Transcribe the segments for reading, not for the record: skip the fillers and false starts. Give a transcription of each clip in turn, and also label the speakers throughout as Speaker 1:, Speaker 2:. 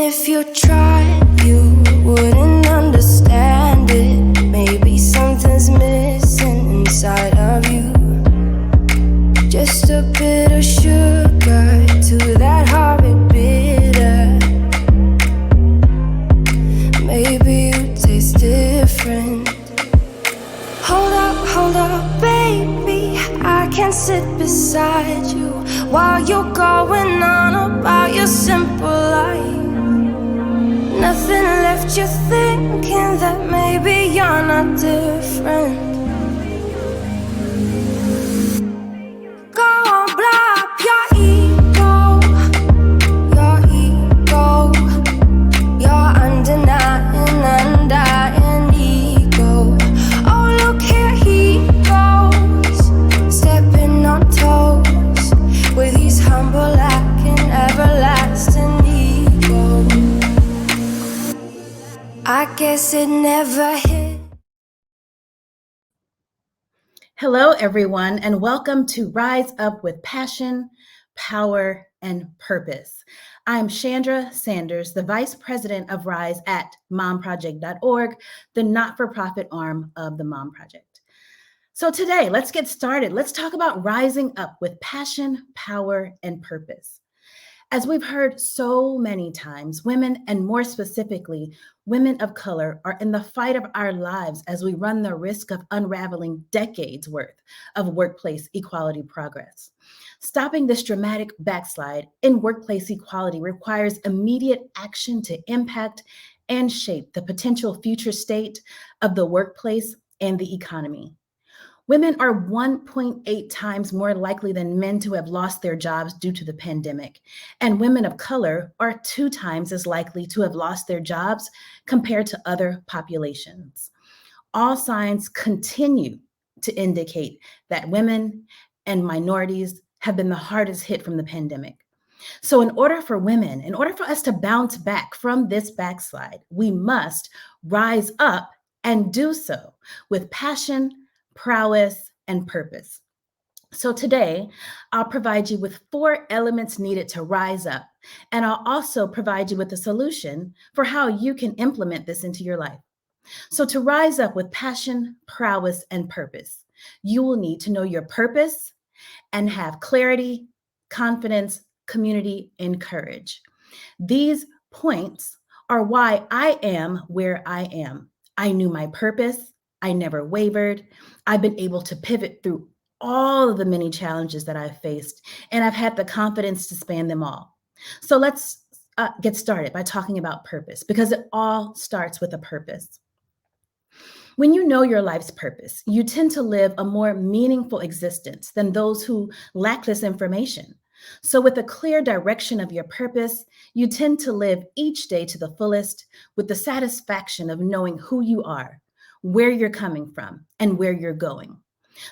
Speaker 1: if you tried, you wouldn't understand it. Maybe something's missing inside of you. Just a bit of sugar to that horrid bitter. Maybe you taste different. Hold up, baby, I can't sit beside you while you're going on about your simple life. Nothing left you thinking that maybe you're not different. Go on, blow up your ego, your undying ego. Oh, look here he goes, stepping on toes with his humble and everlasting ego. I guess it never hit.
Speaker 2: Hello, everyone, and welcome to Rise Up with Passion, Power, and Purpose. I'm Chandra Sanders, the Vice President of Rise at momproject.org, the not-for-profit arm of the Mom Project. So today, let's get started. Let's talk about rising up with passion, power, and purpose. As we've heard so many times, women, and more specifically, women of color, are in the fight of our lives as we run the risk of unraveling decades worth of workplace equality progress. Stopping this dramatic backslide in workplace equality requires immediate action to impact and shape the potential future state of the workplace and the economy. Women are 1.8 times more likely than men to have lost their jobs due to the pandemic, and women of color are 2 times as likely to have lost their jobs compared to other populations. All signs continue to indicate that women and minorities have been the hardest hit from the pandemic. So in order for us to bounce back from this backslide, we must rise up and do so with passion, prowess, and purpose. So today, I'll provide you with 4 elements needed to rise up, and I'll also provide you with a solution for how you can implement this into your life. So to rise up with passion, prowess, and purpose, you will need to know your purpose and have clarity, confidence, community, and courage. These points are why I am where I am. I knew my purpose. I never wavered. I've been able to pivot through all of the many challenges that I've faced, and I've had the confidence to span them all. So let's get started by talking about purpose, because it all starts with a purpose. When you know your life's purpose, you tend to live a more meaningful existence than those who lack this information. So with a clear direction of your purpose, you tend to live each day to the fullest with the satisfaction of knowing who you are, where you're coming from, and where you're going.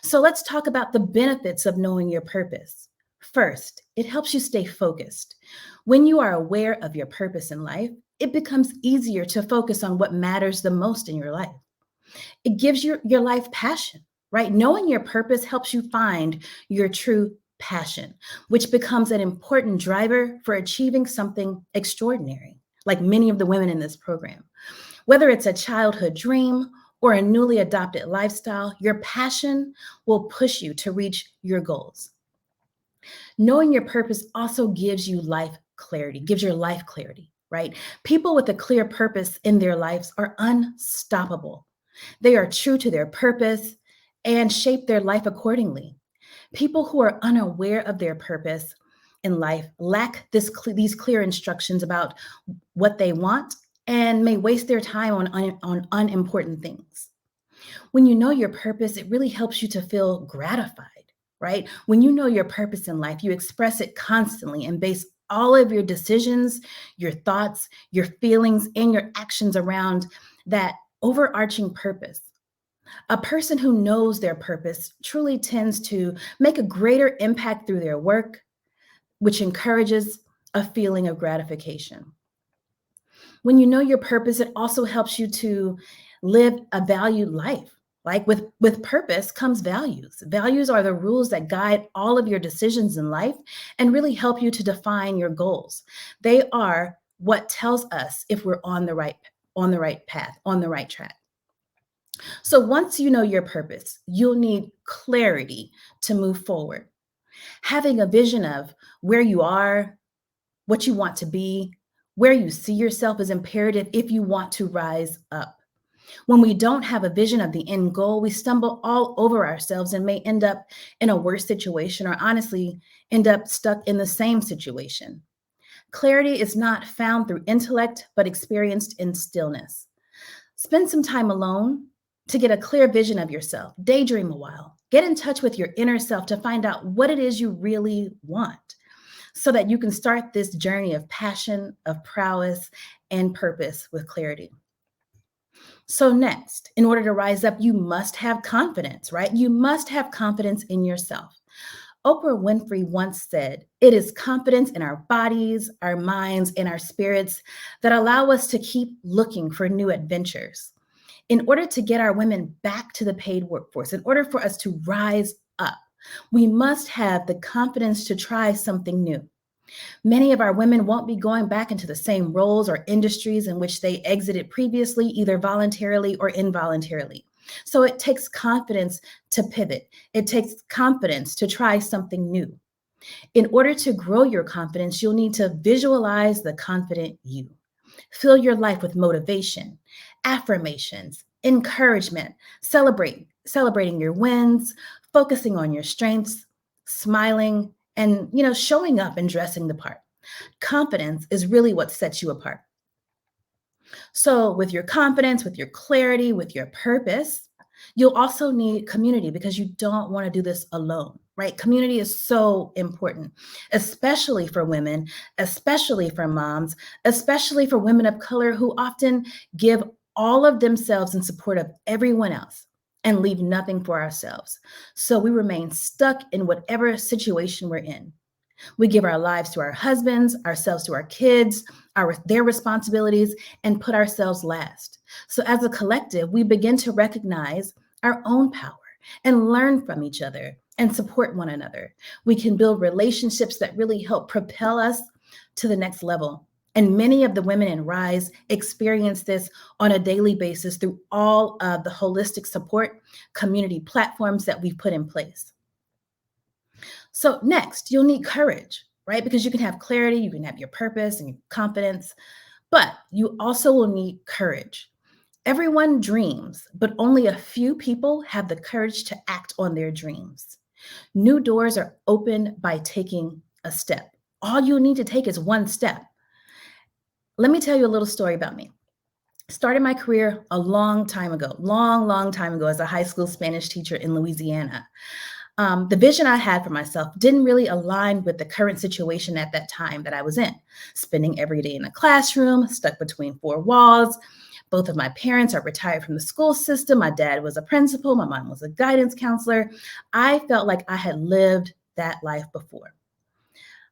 Speaker 2: So let's talk about the benefits of knowing your purpose. First, it helps you stay focused. When you are aware of your purpose in life, it becomes easier to focus on what matters the most in your life. It gives your life passion, right? Knowing your purpose helps you find your true passion, which becomes an important driver for achieving something extraordinary, like many of the women in this program. Whether it's a childhood dream or a newly adopted lifestyle, your passion will push you to reach your goals. Knowing your purpose also gives your life clarity, right? People with a clear purpose in their lives are unstoppable. They are true to their purpose and shape their life accordingly. People who are unaware of their purpose in life lack these clear instructions about what they want and may waste their time on unimportant things. When you know your purpose, it really helps you to feel gratified, right? When you know your purpose in life, you express it constantly and base all of your decisions, your thoughts, your feelings, and your actions around that overarching purpose. A person who knows their purpose truly tends to make a greater impact through their work, which encourages a feeling of gratification. When you know your purpose, it also helps you to live a valued life. Like with purpose comes values. Values are the rules that guide all of your decisions in life and really help you to define your goals. They are what tells us if we're on the right path, on the right track. So once you know your purpose, you'll need clarity to move forward. Having a vision of where you are, what you want to be, where you see yourself is imperative if you want to rise up. When we don't have a vision of the end goal, we stumble all over ourselves and may end up in a worse situation, or honestly, end up stuck in the same situation. Clarity is not found through intellect, but experienced in stillness. Spend some time alone to get a clear vision of yourself. Daydream a while. Get in touch with your inner self to find out what it is you really want so that you can start this journey of passion, of prowess, and purpose with clarity. So, next, in order to rise up, you must have confidence, right? You must have confidence in yourself. Oprah Winfrey once said, "It is confidence in our bodies, our minds, and our spirits that allow us to keep looking for new adventures." In order to get our women back to the paid workforce, in order for us to rise up, we must have the confidence to try something new. Many of our women won't be going back into the same roles or industries in which they exited previously, either voluntarily or involuntarily. So it takes confidence to pivot. It takes confidence to try something new. In order to grow your confidence, you'll need to visualize the confident you. Fill your life with motivation, affirmations, encouragement, celebrating your wins, focusing on your strengths, smiling, and showing up and dressing the part. Confidence is really what sets you apart. So, with your confidence, with your clarity, with your purpose, you'll also need community because you don't want to do this alone, right? Community is so important, especially for women, especially for moms, especially for women of color who often give all of themselves in support of everyone else and leave nothing for ourselves. So we remain stuck in whatever situation we're in. We give our lives to our husbands, ourselves to our kids, their responsibilities, and put ourselves last. So as a collective, we begin to recognize our own power and learn from each other and support one another. We can build relationships that really help propel us to the next level. And many of the women in Rise experience this on a daily basis through all of the holistic support community platforms that we've put in place. So next, you'll need courage, right? Because you can have clarity, you can have your purpose and your confidence, but you also will need courage. Everyone dreams, but only a few people have the courage to act on their dreams. New doors are opened by taking a step. All you need to take is one step. Let me tell you a little story about me. Started my career a long time ago, long time ago as a high school Spanish teacher in Louisiana. The vision I had for myself didn't really align with the current situation at that time that I was in. Spending every day in a classroom, stuck between four walls. Both of my parents are retired from the school system. My dad was a principal. My mom was a guidance counselor. I felt like I had lived that life before.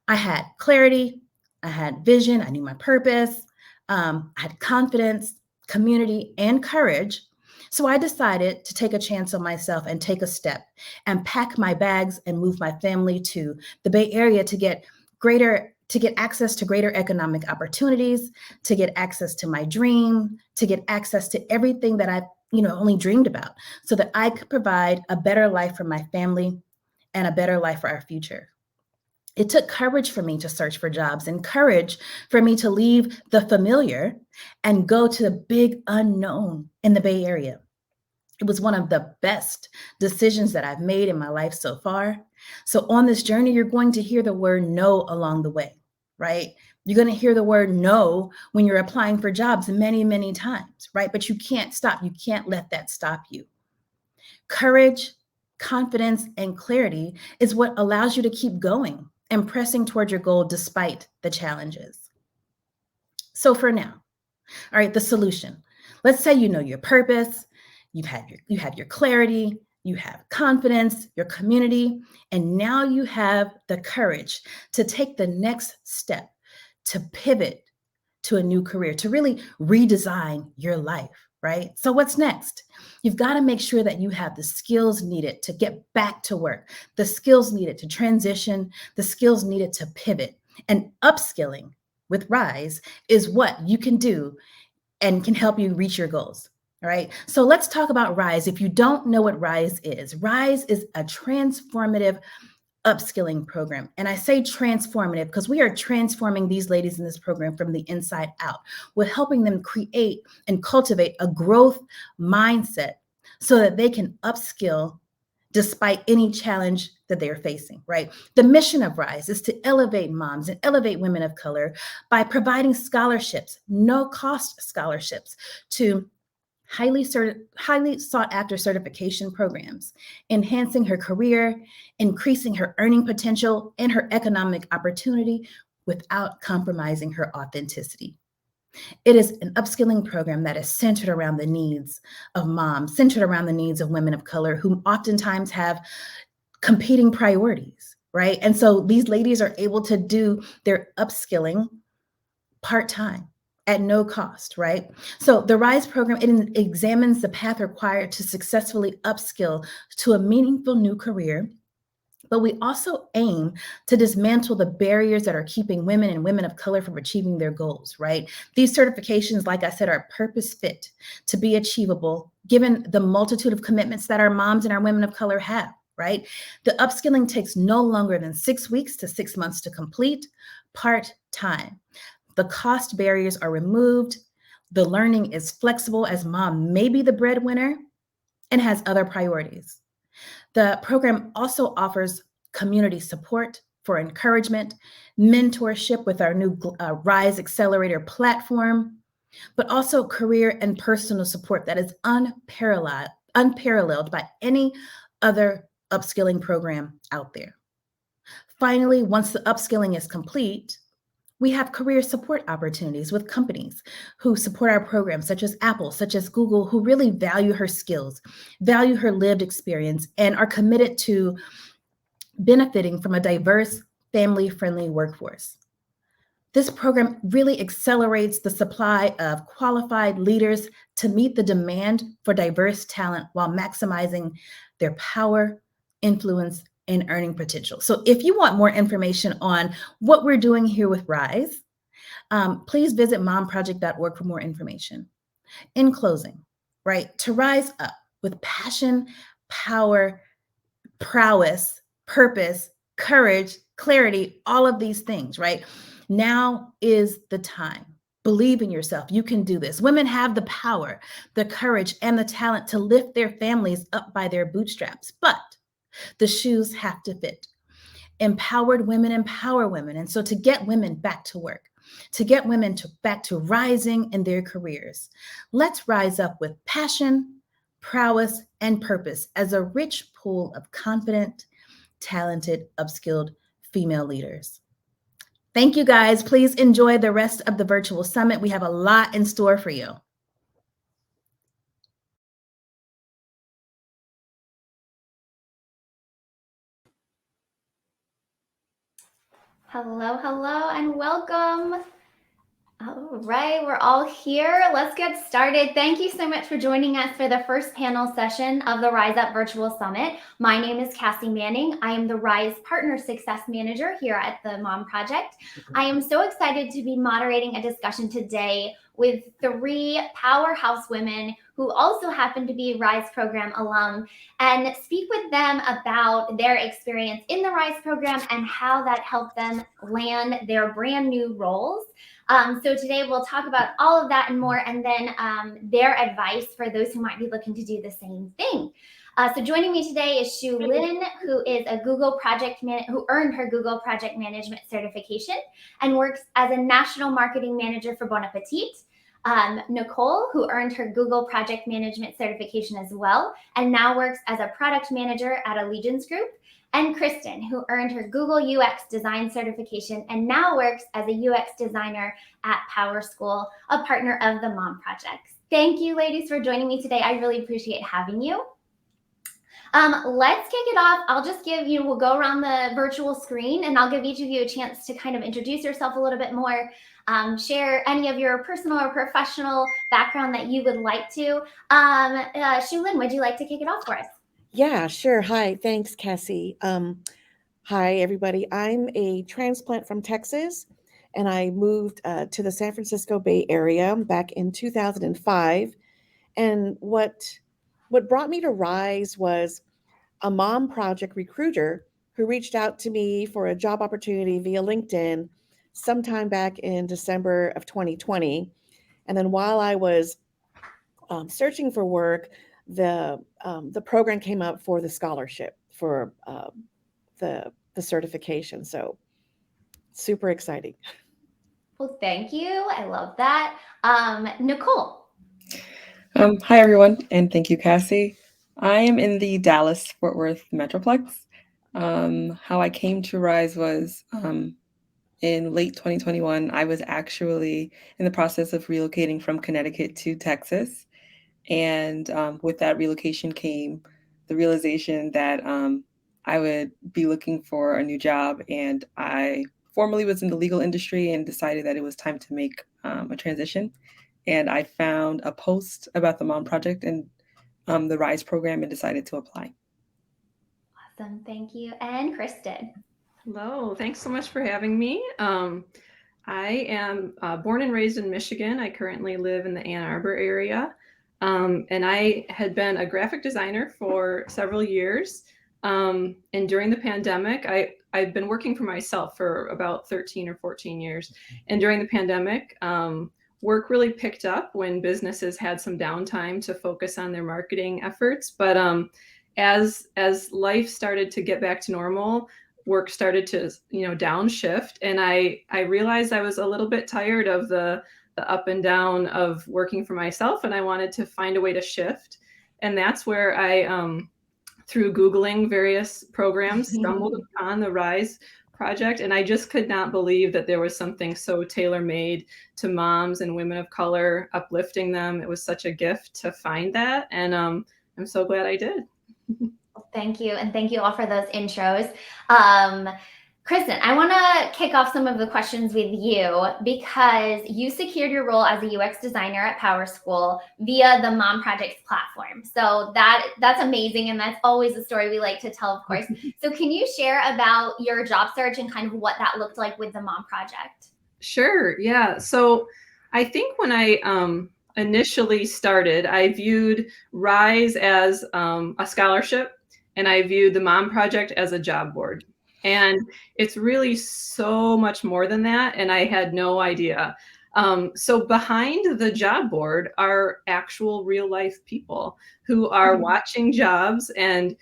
Speaker 2: I had clarity. I had vision. I knew my purpose. I had confidence, community, and courage. So I decided to take a chance on myself and take a step and pack my bags and move my family to the Bay Area to get access to greater economic opportunities, to get access to my dream, to get access to everything that I only dreamed about so that I could provide a better life for my family and a better life for our future. It took courage for me to search for jobs and courage for me to leave the familiar and go to the big unknown in the Bay Area. It was one of the best decisions that I've made in my life so far. So on this journey, you're going to hear the word no along the way, right? You're going to hear the word no when you're applying for jobs many, many times, right? But you can't stop. You can't let that stop you. Courage, confidence, and clarity is what allows you to keep going and pressing toward your goal despite the challenges. So for now, all right, the solution. Let's say you know your purpose, you have your clarity, you have confidence, your community, and now you have the courage to take the next step, to pivot to a new career, to really redesign your life, right? So what's next? You've got to make sure that you have the skills needed to get back to work, the skills needed to transition, the skills needed to pivot, and upskilling with Rise is what you can do and can help you reach your goals. All right. So let's talk about Rise. If you don't know what Rise is a transformative upskilling program. And I say transformative because we are transforming these ladies in this program from the inside out. We're helping them create and cultivate a growth mindset so that they can upskill despite any challenge that they're facing, right? The mission of Rise is to elevate moms and elevate women of color by providing scholarships, no cost scholarships to highly sought after certification programs, enhancing her career, increasing her earning potential and her economic opportunity without compromising her authenticity. It is an upskilling program that is centered around the needs of moms, centered around the needs of women of color who oftentimes have competing priorities, right? And so these ladies are able to do their upskilling part-time at no cost, right? So the RISE program, it examines the path required to successfully upskill to a meaningful new career. But we also aim to dismantle the barriers that are keeping women and women of color from achieving their goals, right? These certifications, like I said, are purpose fit to be achievable given the multitude of commitments that our moms and our women of color have, right? The upskilling takes no longer than 6 weeks to 6 months to complete, part-time. The cost barriers are removed. The learning is flexible as mom may be the breadwinner and has other priorities. The program also offers community support for encouragement, mentorship with our new Rise Accelerator platform, but also career and personal support that is unparalleled by any other upskilling program out there. Finally, once the upskilling is complete, we have career support opportunities with companies who support our programs, such as Apple, such as Google, who really value her skills, value her lived experience, and are committed to benefiting from a diverse, family-friendly workforce. This program really accelerates the supply of qualified leaders to meet the demand for diverse talent while maximizing their power, influence, and earning potential. So if you want more information on what we're doing here with Rise, please visit momproject.org for more information. In closing, right, to rise up with passion, power, prowess, purpose, courage, clarity, all of these things, right? Now is the time. Believe in yourself. You can do this. Women have the power, the courage, and the talent to lift their families up by their bootstraps, but the shoes have to fit. Empowered women empower women. And so to get women back to work, to get women back to rising in their careers, let's rise up with passion, prowess, and purpose as a rich pool of confident, talented, upskilled female leaders. Thank you guys. Please enjoy the rest of the virtual summit. We have a lot in store for you.
Speaker 3: Hello, hello, and welcome. All right, we're all here. Let's get started. Thank you so much for joining us for the first panel session of the Rise Up Virtual Summit. My name is Cassie Manning. I am the Rise Partner Success Manager here at the Mom Project. I am so excited to be moderating a discussion today with 3 powerhouse women who also happen to be Rise program alum, and speak with them about their experience in the Rise program and how that helped them land their brand new roles. So today we'll talk about all of that and more, and then their advice for those who might be looking to do the same thing. So joining me today is Shu Lin, who is a Google project who earned her Google Project Management certification and works as a national marketing manager for Bon Appetit. Nicole, who earned her Google Project Management certification as well, and now works as a product manager at Allegiance Group. And Kristen, who earned her Google UX Design certification and now works as a UX designer at Power School, a partner of the Mom Project. Thank you, ladies, for joining me today. I really appreciate having you. Let's kick it off. I'll just we'll go around the virtual screen and I'll give each of you a chance to kind of introduce yourself a little bit more, share any of your personal or professional background that you would like to. Shu Lin, would you like to kick it off for us?
Speaker 4: Yeah, sure. Hi, thanks, Cassie. Hi, everybody. I'm a transplant from Texas, and I moved to the San Francisco Bay Area back in 2005. And what brought me to Rise was a mom project recruiter who reached out to me for a job opportunity via LinkedIn sometime back in December of 2020. And then while I was searching for work, the program came up for the scholarship for the certification. So super exciting.
Speaker 3: Well, thank you. I love that. Nicole.
Speaker 5: Hi, everyone, and thank you, Cassie. I am in the Dallas-Fort Worth Metroplex. How I came to Rise was in late 2021. I was actually in the process of relocating from Connecticut to Texas. And with that relocation came the realization that I would be looking for a new job. And I formerly was in the legal industry and decided that it was time to make a transition. And I found a post about the Mom Project and the RISE program and decided to apply.
Speaker 3: Awesome. Thank you. And Kristen.
Speaker 6: Hello. Thanks so much for having me. I am born and raised in Michigan. I currently live in the Ann Arbor area. And I had been a graphic designer for several years. And during the pandemic, I've been working for myself for about 13 or 14 years. And during the pandemic, work really picked up when businesses had some downtime to focus on their marketing efforts. But as life started to get back to normal, work started to downshift, and I realized I was a little bit tired of the up and down of working for myself, and I wanted to find a way to shift. And that's where I through Googling various programs stumbled upon the RISE project, and I just could not believe that there was something so tailor-made to moms and women of color, uplifting them. It was such a gift to find that, and I'm so glad I did.
Speaker 3: Thank you. And thank you all for those intros. Kristen, I want to kick off some of the questions with you because you secured your role as a UX designer at Power School via the Mom Projects platform. So that's amazing. And that's always a story we like to tell, of course. So can you share about your job search and kind of what that looked like with the Mom Project?
Speaker 6: Sure. Yeah. So I think when I initially started, I viewed RISE as a scholarship, and I viewed the Mom Project as a job board. And it's really so much more than that, and I had no idea. So behind the job board are actual real life people who are watching jobs and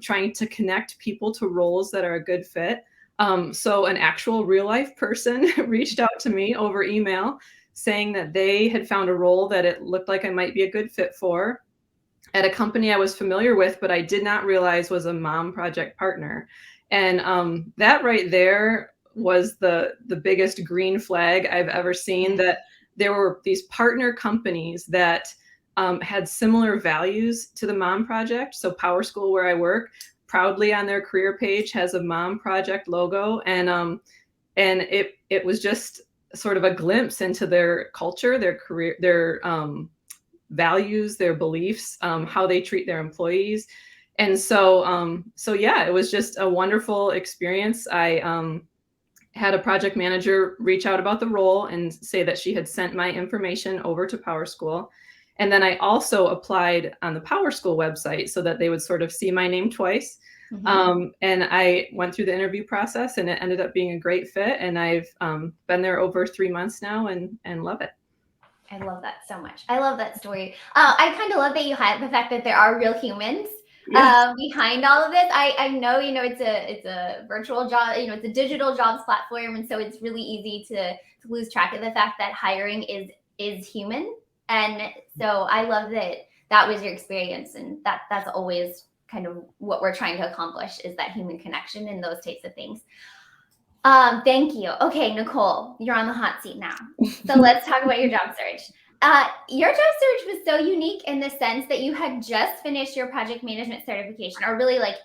Speaker 6: trying to connect people to roles that are a good fit. So an actual real life person reached out to me over email saying that they had found a role that it looked like I might be a good fit for at a company I was familiar with, but I did not realize was a Mom Project partner. And that right there was the biggest green flag I've ever seen, that there were these partner companies that had similar values to the Mom Project. So Power School, where I work, proudly on their career page has a Mom Project logo. And it was just sort of a glimpse into their culture, their career, their values, their beliefs, how they treat their employees. And so yeah, it was just a wonderful experience. I had a project manager reach out about the role and say that she had sent my information over to Power School. And then I also applied on the Power School website so that they would sort of see my name twice. And I went through the interview process, and it ended up being a great fit. And I've been there over 3 months now and love it.
Speaker 3: I love that so much. I love that story. I kind of love that you highlight the fact that there are real humans behind all of this. I know, it's a virtual job, it's a digital jobs platform. And so it's really easy to lose track of the fact that hiring is human. And so I love that was your experience. And that's always kind of what we're trying to accomplish, is that human connection and those types of things. Thank you. Okay, Nicole, you're on the hot seat now. So let's talk about your job search. Your job search was so unique in the sense that you had just finished your project management certification, or really like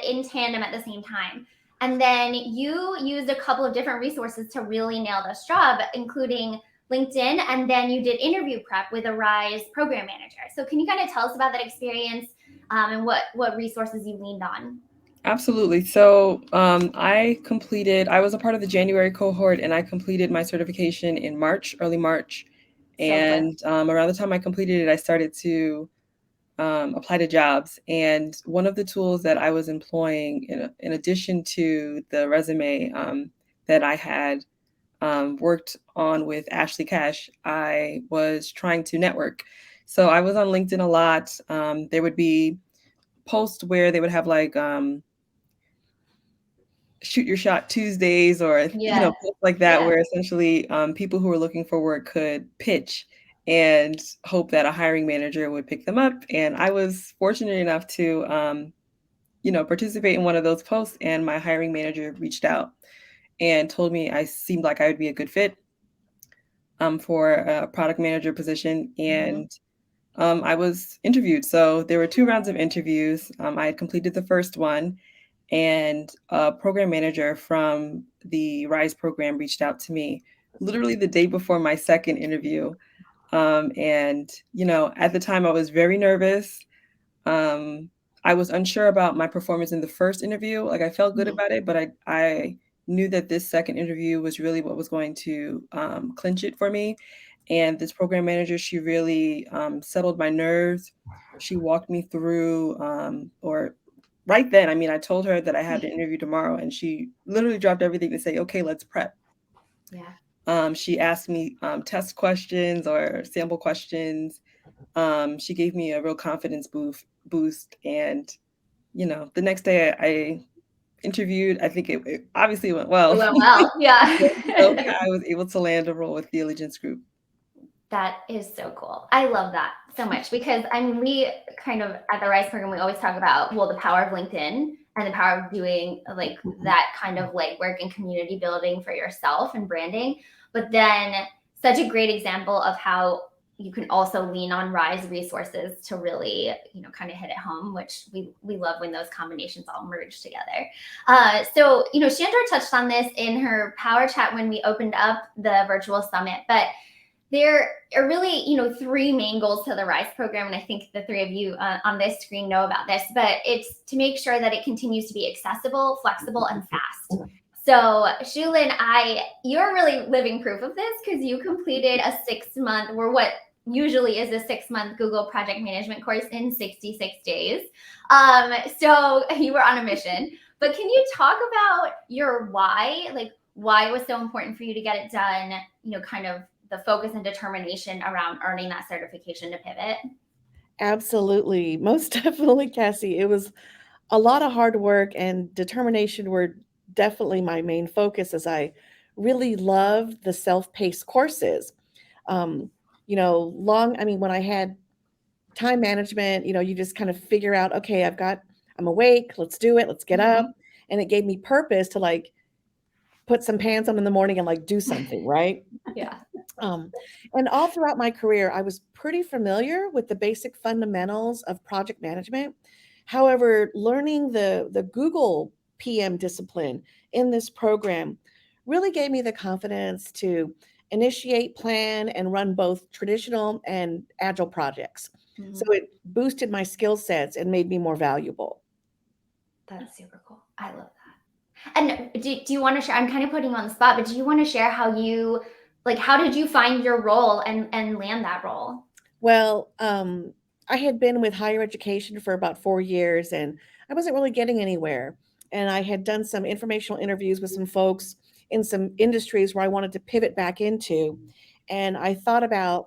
Speaker 3: in tandem at the same time. And then you used a couple of different resources to really nail this job, including LinkedIn, and then you did interview prep with a RISE program manager. So can you kind of tell us about that experience and what resources you leaned on?
Speaker 5: Absolutely. So I was a part of the January cohort, and I completed my certification in March, early March.
Speaker 3: So good.
Speaker 5: And around the time I completed it, I started to apply to jobs. And one of the tools that I was employing, in addition to the resume that I had worked on with Ashley Cash, I was trying to network. So I was on LinkedIn a lot. There would be posts where they would have like shoot your shot Tuesdays, or
Speaker 3: Yeah.
Speaker 5: stuff like that,
Speaker 3: Yeah.
Speaker 5: where essentially people who were looking for work could pitch and hope that a hiring manager would pick them up. And I was fortunate enough to participate in one of those posts, and my hiring manager reached out and told me I seemed like I would be a good fit for a product manager position. And I was interviewed. So there were 2 rounds of interviews. I had completed the first one, and a program manager from the RISE program reached out to me literally the day before my second interview. And, at the time I was very nervous. I was unsure about my performance in the first interview. Like, I felt good about it, but I knew that this second interview was really what was going to clinch it for me. And this program manager, she really settled my nerves. She walked me through, or right then, I mean, I told her that I had an interview tomorrow, and she literally dropped everything to say, okay, let's prep.
Speaker 3: Yeah.
Speaker 5: She asked me test questions or sample questions. She gave me a real confidence boost. And, the next day I interviewed. I think it obviously went well.
Speaker 3: It went well. Yeah.
Speaker 5: So I was able to land a role with the Allegiance Group.
Speaker 3: That is so cool. I love that so much, because I mean, we kind of at the RISE program, we always talk about, well, the power of LinkedIn and the power of doing like that kind of like work and community building for yourself and branding. But then such a great example of how you can also lean on RISE resources to really, kind of hit it home, which we love when those combinations all merge together. So, Chandra touched on this in her power chat when we opened up the virtual summit, but there are really, 3 main goals to the RISE program. And I think the 3 of you on this screen know about this, but it's to make sure that it continues to be accessible, flexible, and fast. So Shulin, you're really living proof of this, because you completed a 6-month, or what usually is a 6-month Google project management course in 66 days. So you were on a mission, but can you talk about your why, like why it was so important for you to get it done, kind of the focus and determination around earning that certification to pivot?
Speaker 4: Absolutely. Most definitely, Cassie. It was a lot of hard work, and determination were definitely my main focus, as I really love the self-paced courses. Um, when I had time management, you just kind of figure out, okay, I'm awake, let's do it, let's get up. And it gave me purpose to like put some pants on in the morning and like do something, right?
Speaker 3: Yeah.
Speaker 4: And all throughout my career, I was pretty familiar with the basic fundamentals of project management. However, learning the Google PM discipline in this program really gave me the confidence to initiate, plan, and run both traditional and agile projects. So it boosted my skill sets and made me more valuable.
Speaker 3: That's super cool. I love that. And do you want to share? I'm kind of putting you on the spot, but do you want to share how did you find your role and land that role?
Speaker 4: Well, I had been with higher education for about 4 years, and I wasn't really getting anywhere. And I had done some informational interviews with some folks in some industries where I wanted to pivot back into. And I thought about,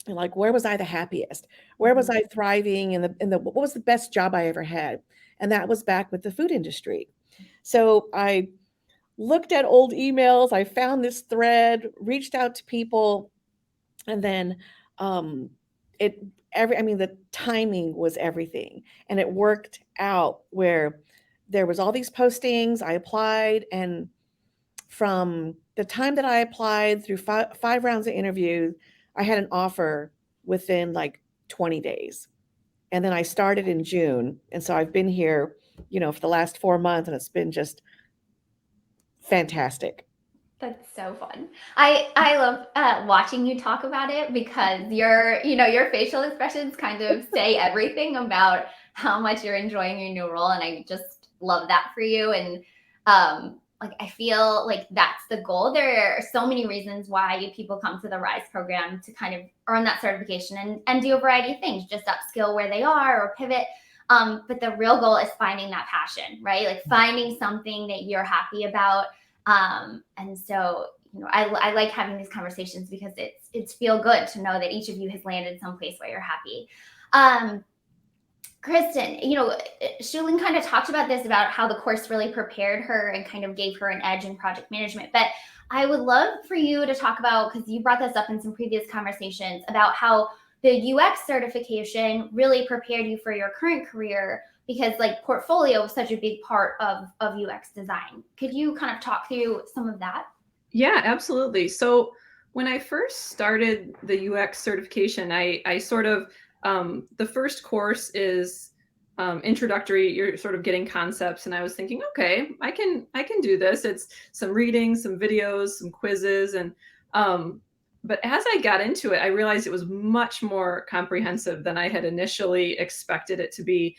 Speaker 4: like, where was I the happiest? Where was I thriving? What was the best job I ever had? And that was back with the food industry. So I looked at old emails, I found this thread, reached out to people, and then um the timing was everything, and it worked out where there was all these postings. I applied, and from the time that I applied through five rounds of interviews, I had an offer within like 20 days. And then I started in June, and so I've been here, for the last 4 months, and it's been just fantastic.
Speaker 3: That's so fun. I love watching you talk about it, because your facial expressions kind of say everything about how much you're enjoying your new role. And I just love that for you. And like, I feel like that's the goal. There are so many reasons why people come to the RISE program to kind of earn that certification and do a variety of things, just upskill where they are or pivot. But the real goal is finding that passion, right? Like finding something that you're happy about. And so, I like having these conversations because it's feel good to know that each of you has landed someplace where you're happy. Kristen, Shulin kind of talked about this, about how the course really prepared her and kind of gave her an edge in project management. But I would love for you to talk about, because you brought this up in some previous conversations, about how the UX certification really prepared you for your current career, because like portfolio is such a big part of UX design. Could you kind of talk through some of that?
Speaker 6: Yeah, absolutely. So when I first started the UX certification, I sort of, the first course is introductory. You're sort of getting concepts, and I was thinking, okay, I can do this. It's some reading, some videos, some quizzes, and but as I got into it, I realized it was much more comprehensive than I had initially expected it to be.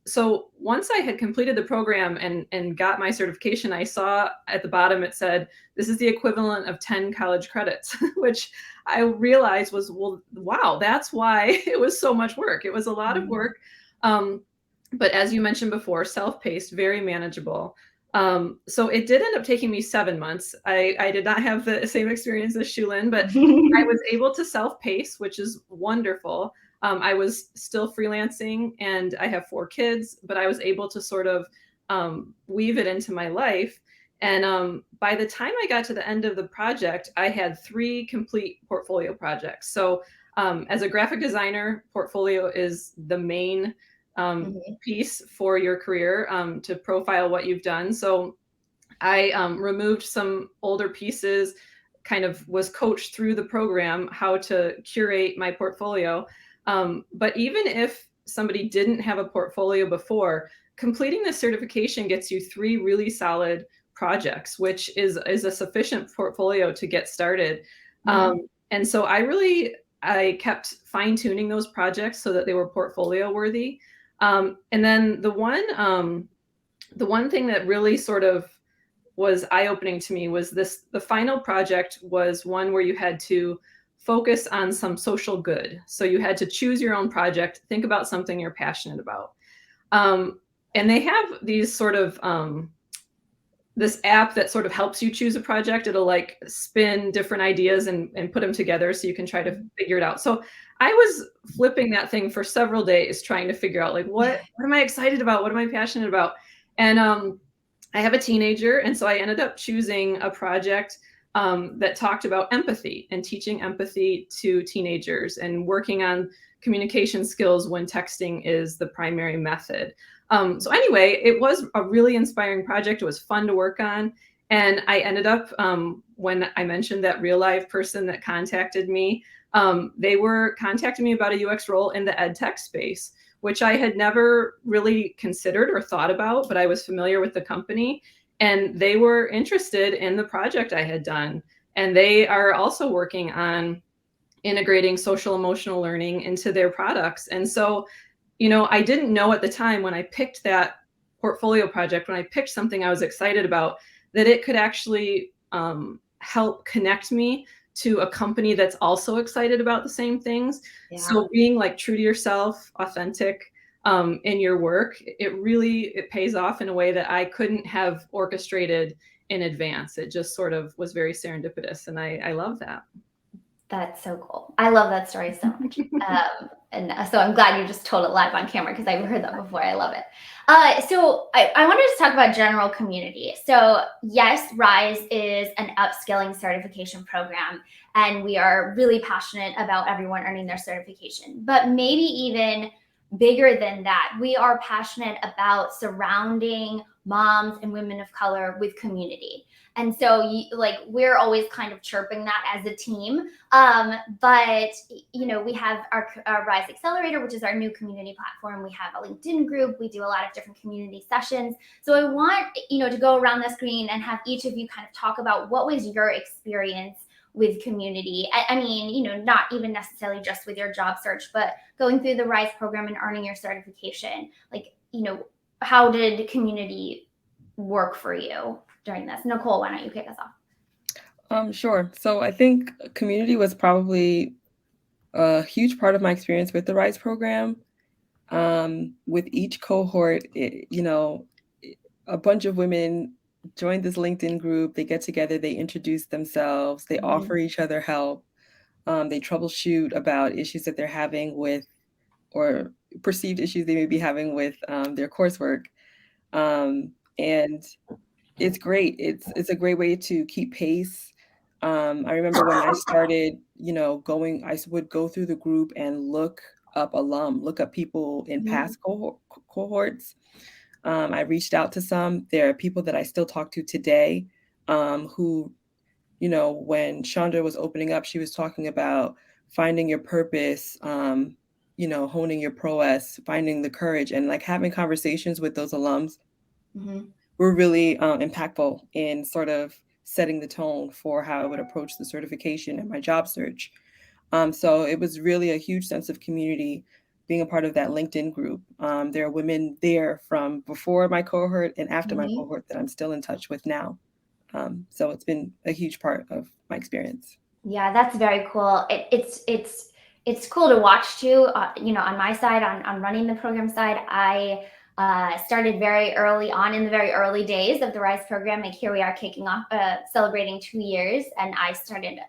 Speaker 6: So once I had completed the program and got my certification, I saw at the bottom it said, this is the equivalent of 10 college credits, which I realized was, well, wow, that's why it was so much work. It was a lot of work. But as you mentioned before, self-paced, very manageable. So it did end up taking me 7 months. I did not have the same experience as Shulin, but I was able to self-pace, which is wonderful. I was still freelancing, and I have 4 kids, but I was able to sort of weave it into my life. And by the time I got to the end of the project, I had 3 complete portfolio projects. So as a graphic designer, portfolio is the main piece for your career to profile what you've done. So I removed some older pieces, kind of was coached through the program how to curate my portfolio. But even if somebody didn't have a portfolio before, completing the certification gets you 3 really solid projects, which is a sufficient portfolio to get started. And so I kept fine tuning those projects so that they were portfolio worthy. And then the one thing that really sort of was eye-opening to me was the final project was one where you had to focus on some social good. So you had to choose your own project, think about something you're passionate about. And they have these sort of, this app that sort of helps you choose a project. It'll like spin different ideas and put them together so you can try to figure it out. So I was flipping that thing for several days trying to figure out like, what am I excited about? What am I passionate about? And I have a teenager. And so I ended up choosing a project that talked about empathy and teaching empathy to teenagers and working on communication skills when texting is the primary method. So anyway, it was a really inspiring project. It was fun to work on. And I ended up, when I mentioned that real life person that contacted me, they were contacting me about a UX role in the ed tech space, which I had never really considered or thought about, but I was familiar with the company. And they were interested in the project I had done. And they are also working on integrating social emotional learning into their products. And so, I didn't know at the time when I picked that portfolio project, when I picked something I was excited about, that it could actually help connect me to a company that's also excited about the same things. Yeah. So being like true to yourself, authentic in your work, it pays off in a way that I couldn't have orchestrated in advance. It just sort of was very serendipitous, and I love that.
Speaker 3: That's so cool. I love that story so much. And so I'm glad you just told it live on camera, because I've heard that before. I love it. So I wanted to talk about general community. So yes, RISE is an upskilling certification program, and we are really passionate about everyone earning their certification. But maybe even bigger than that, we are passionate about surrounding moms and women of color with community. And so we're always kind of chirping that as a team. But, we have our RISE Accelerator, which is our new community platform. We have a LinkedIn group. We do a lot of different community sessions. So I want, to go around the screen and have each of you kind of talk about what was your experience with community. I mean, not even necessarily just with your job search, but going through the RISE program and earning your certification. how did community work for you during this? Nicole, why don't you kick us off?
Speaker 5: Sure. So I think community was probably a huge part of my experience with the RISE program. With each cohort, a bunch of women join this LinkedIn group. They get together, they introduce themselves, they offer each other help. They troubleshoot about issues that they're having with, or perceived issues they may be having with their coursework. And it's great. It's a great way to keep pace. I remember when I started, I would go through the group and look up people in past cohorts. I reached out to some. There are people that I still talk to today, who, when Chandra was opening up, she was talking about finding your purpose, honing your prowess, finding the courage, and like having conversations with those alums were really impactful in sort of setting the tone for how I would approach the certification and my job search. So it was really a huge sense of community being a part of that LinkedIn group. There are women there from before my cohort and after my cohort that I'm still in touch with now. So it's been a huge part of my experience.
Speaker 3: Yeah, that's very cool. It's cool to watch too. On my side, on running the program side, I started very early on in the very early days of the RISE program. Like here we are kicking off, celebrating 2 years, and I started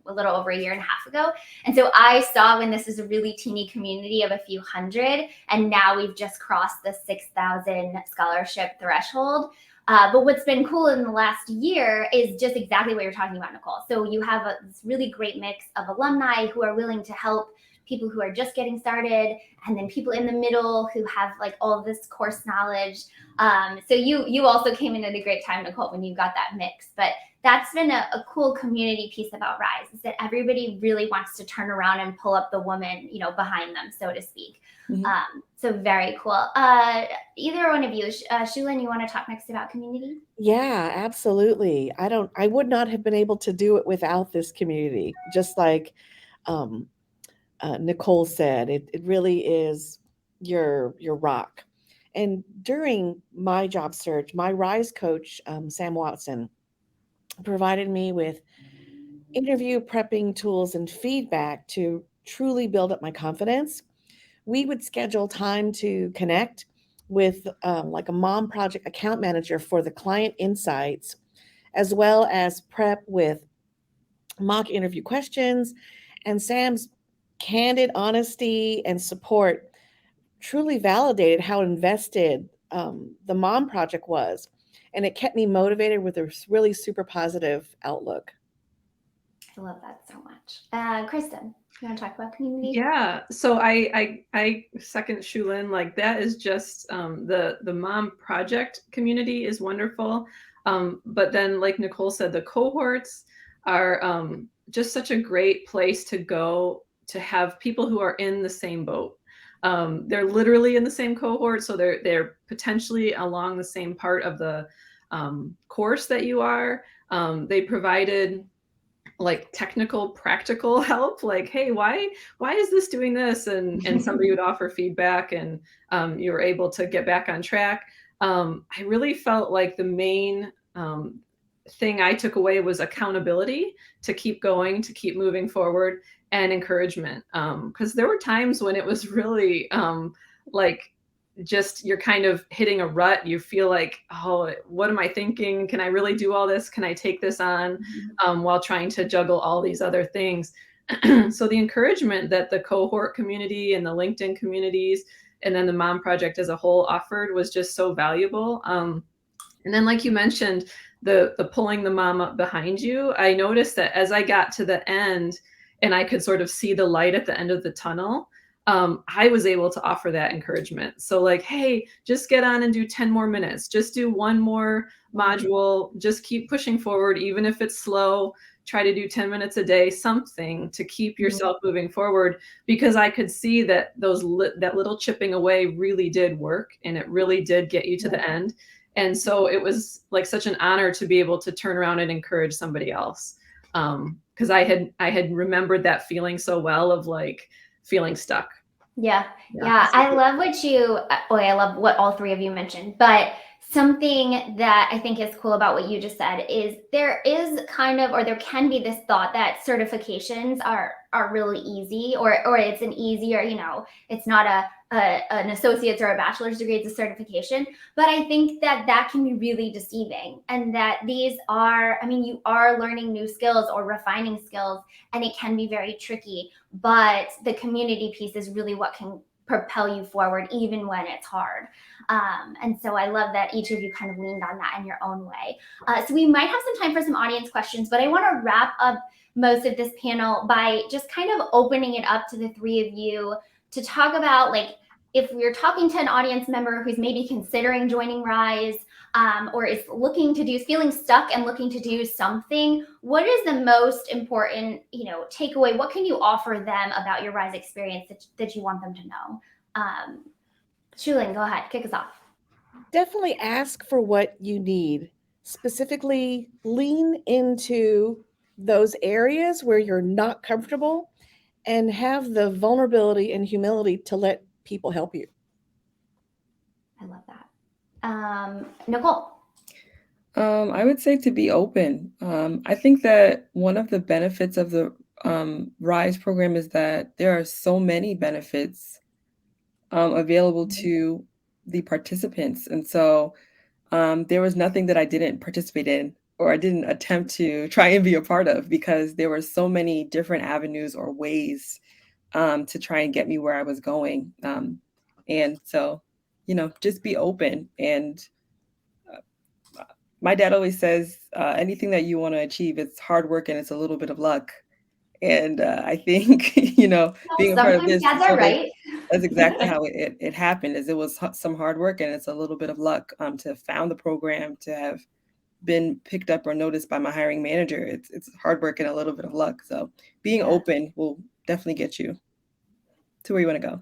Speaker 3: a little over a year and a half ago. And so I saw when this is a really teeny community of a few hundred, and now we've just crossed the 6,000 scholarship threshold. But what's been cool in the last year is just exactly what you're talking about, Nicole. So you have this really great mix of alumni who are willing to help people who are just getting started, and then people in the middle who have like all of this course knowledge. So you also came in at a great time, Nicole, when you got that mix. But that's been a cool community piece about RISE, is that everybody really wants to turn around and pull up the woman, behind them, so to speak. So very cool. Either one of you, Shulin, you want to talk next about community?
Speaker 4: Yeah, absolutely. I would not have been able to do it without this community. Just like Nicole said, it really is your rock. And during my job search, my RISE coach, Sam Watson, provided me with interview prepping tools and feedback to truly build up my confidence. We would schedule time to connect with like a mom project account manager for the client insights, as well as prep with mock interview questions. And Sam's candid honesty and support truly validated how invested the mom project was. And it kept me motivated with a really super positive outlook.
Speaker 3: I love that so much. Kristen, you want to talk about community?
Speaker 6: Yeah, so I second Shulin. Like that is just the mom project community is wonderful. But then, like Nicole said, the cohorts are just such a great place to go to have people who are in the same boat. They're literally in the same cohort, so they're potentially along the same part of the course that you are. They provided like technical practical help, like, hey, why is this doing this, and somebody would offer feedback, and you were able to get back on track. I really felt like the main thing I took away was accountability to keep going, to keep moving forward, and encouragement, because there were times when it was really like just you're kind of hitting a rut. You feel like, oh, what am I thinking? Can I really do all this? Can I take this on while trying to juggle all these other things? So the encouragement that the cohort community and the LinkedIn communities and then the Mom Project as a whole offered was just so valuable. And then, like you mentioned, the pulling the mom up behind you, I noticed that as I got to the end and I could sort of see the light at the end of the tunnel, I was able to offer that encouragement. So like, hey, just get on and do 10 more minutes. Just do one more module. Just keep pushing forward, even if it's slow. Try to do 10 minutes a day, something to keep yourself moving forward, because I could see that that little chipping away really did work, and it really did get you to the end. And so it was like such an honor to be able to turn around and encourage somebody else. Because I had remembered that feeling so well of like feeling stuck.
Speaker 3: Yeah.
Speaker 6: Yeah.
Speaker 3: I love I love what all three of you mentioned, but something that I think is cool about what you just said is there is there can be this thought that certifications are really easy, or it's an easier, it's not an associate's or a bachelor's degree, it's a certification. But I think that can be really deceiving, and that these are, you are learning new skills or refining skills, and it can be very tricky. But the community piece is really what can propel you forward, even when it's hard. And so I love that each of you kind of leaned on that in your own way. So we might have some time for some audience questions, but I want to wrap up most of this panel by just kind of opening it up to the three of you to talk about, like, if we're talking to an audience member who's maybe considering joining Rise, or is feeling stuck and looking to do something, what is the most important, takeaway? What can you offer them about your Rise experience that you want them to know? Shulin, go ahead, kick us off.
Speaker 4: Definitely ask for what you need. Specifically, lean into those areas where you're not comfortable and have the vulnerability and humility to let people help you.
Speaker 3: I love that. Nicole.
Speaker 5: I would say to be open. I think that one of the benefits of the RISE program is that there are so many benefits available to the participants. And so there was nothing that I didn't participate in or I didn't attempt to try and be a part of, because there were so many different avenues or ways to try and get me where I was going. And so, just be open. And my dad always says, anything that you want to achieve, it's hard work and it's a little bit of luck. And I think, being a part of
Speaker 3: Sometimes
Speaker 5: this,
Speaker 3: dads are right.
Speaker 5: that's exactly how it happened. Is it was some hard work and it's a little bit of luck to have found the program, to have been picked up or noticed by my hiring manager. It's hard work and a little bit of luck. So being open will definitely get you to where you want to go.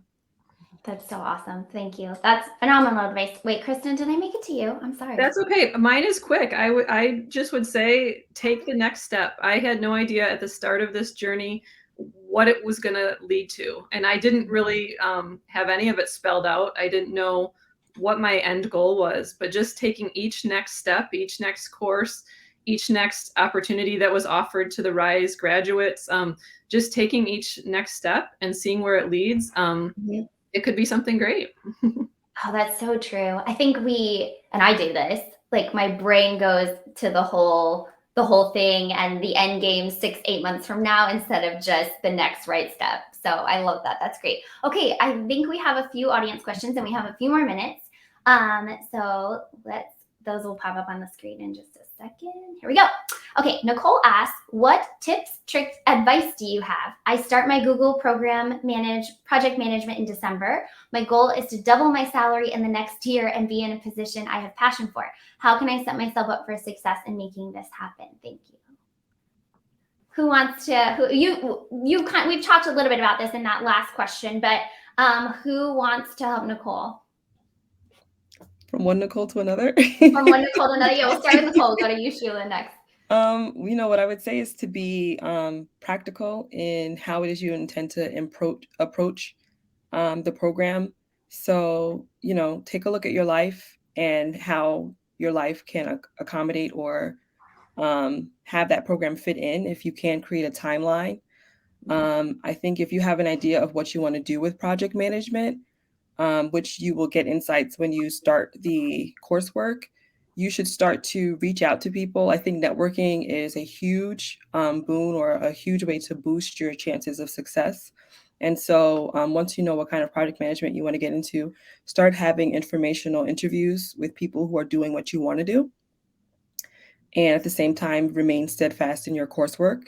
Speaker 3: That's so awesome. Thank you. That's phenomenal advice. Wait, Kristen, did I make it to you? I'm sorry.
Speaker 6: That's okay. Mine is quick. I just would say, take the next step. I had no idea at the start of this journey what it was going to lead to. And I didn't really have any of it spelled out. I didn't know what my end goal was, but just taking each next step, each next course, each next opportunity that was offered to the RISE graduates, just taking each next step and seeing where it leads. It could be something great.
Speaker 3: Oh, that's so true. I think and I do this, like my brain goes to the whole thing and the end game 6-8 months from now, instead of just the next right step. So I love that. That's great. Okay, I think we have a few audience questions and we have a few more minutes. So those will pop up on the screen in just a second. Here we go. Okay, Nicole asks, what tips, tricks, advice do you have? I start my Google project management in December. My goal is to double my salary in the next year and be in a position I have passion for. How can I set myself up for success in making this happen? Thank you. Who wants to? We've talked a little bit about this in that last question, but who wants to help Nicole?
Speaker 5: From one Nicole to another?
Speaker 3: From one Nicole to another. Yeah, we'll start with Nicole. Go to you, Sheila, next.
Speaker 5: What I would say is to be practical in how it is you intend to approach the program. So, take a look at your life and how your life can accommodate or have that program fit in. If you can create a timeline. I think if you have an idea of what you want to do with project management, which you will get insights when you start the coursework, you should start to reach out to people. I think networking is a huge boon or a huge way to boost your chances of success. And so once you know what kind of project management you want to get into, start having informational interviews with people who are doing what you want to do. And at the same time, remain steadfast in your coursework.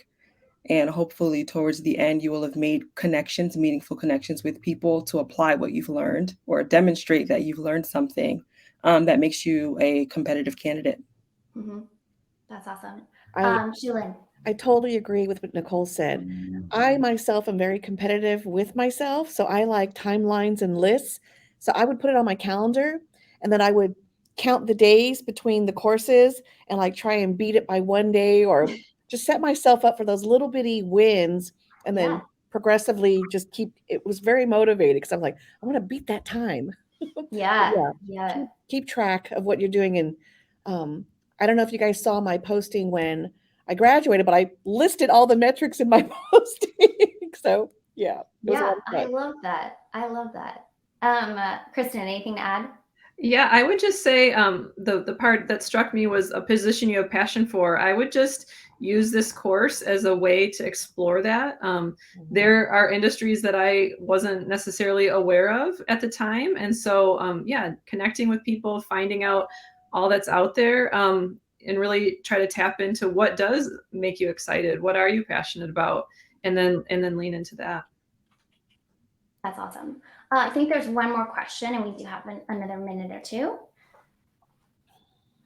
Speaker 5: And hopefully towards the end, you will have made meaningful connections with people to apply what you've learned or demonstrate that you've learned something that makes you a competitive candidate.
Speaker 3: Mm-hmm. That's awesome.
Speaker 4: Shulin. I totally agree with what Nicole said. I myself am very competitive with myself. So I like timelines and lists. So I would put it on my calendar and then I would count the days between the courses and like try and beat it by one day, or just set myself up for those little bitty wins and then progressively just it was very motivating because I'm like, I want to beat that time.
Speaker 3: Yeah.
Speaker 4: Yeah.
Speaker 3: Yeah.
Speaker 4: Keep track of what you're doing. And I don't know if you guys saw my posting when I graduated, but I listed all the metrics in my posting. So yeah, it was a
Speaker 3: Yeah.
Speaker 4: lot of
Speaker 3: I
Speaker 4: fun.
Speaker 3: love that. I love that. Kristen, anything to add?
Speaker 6: Yeah, I would just say the part that struck me was a position you have passion for. I would just use this course as a way to explore that. There are industries that I wasn't necessarily aware of at the time. And so, yeah, connecting with people, finding out all that's out there, and really try to tap into what does make you excited. What are you passionate about? And then lean into that.
Speaker 3: That's awesome. I think there's one more question, and we do have another minute or two.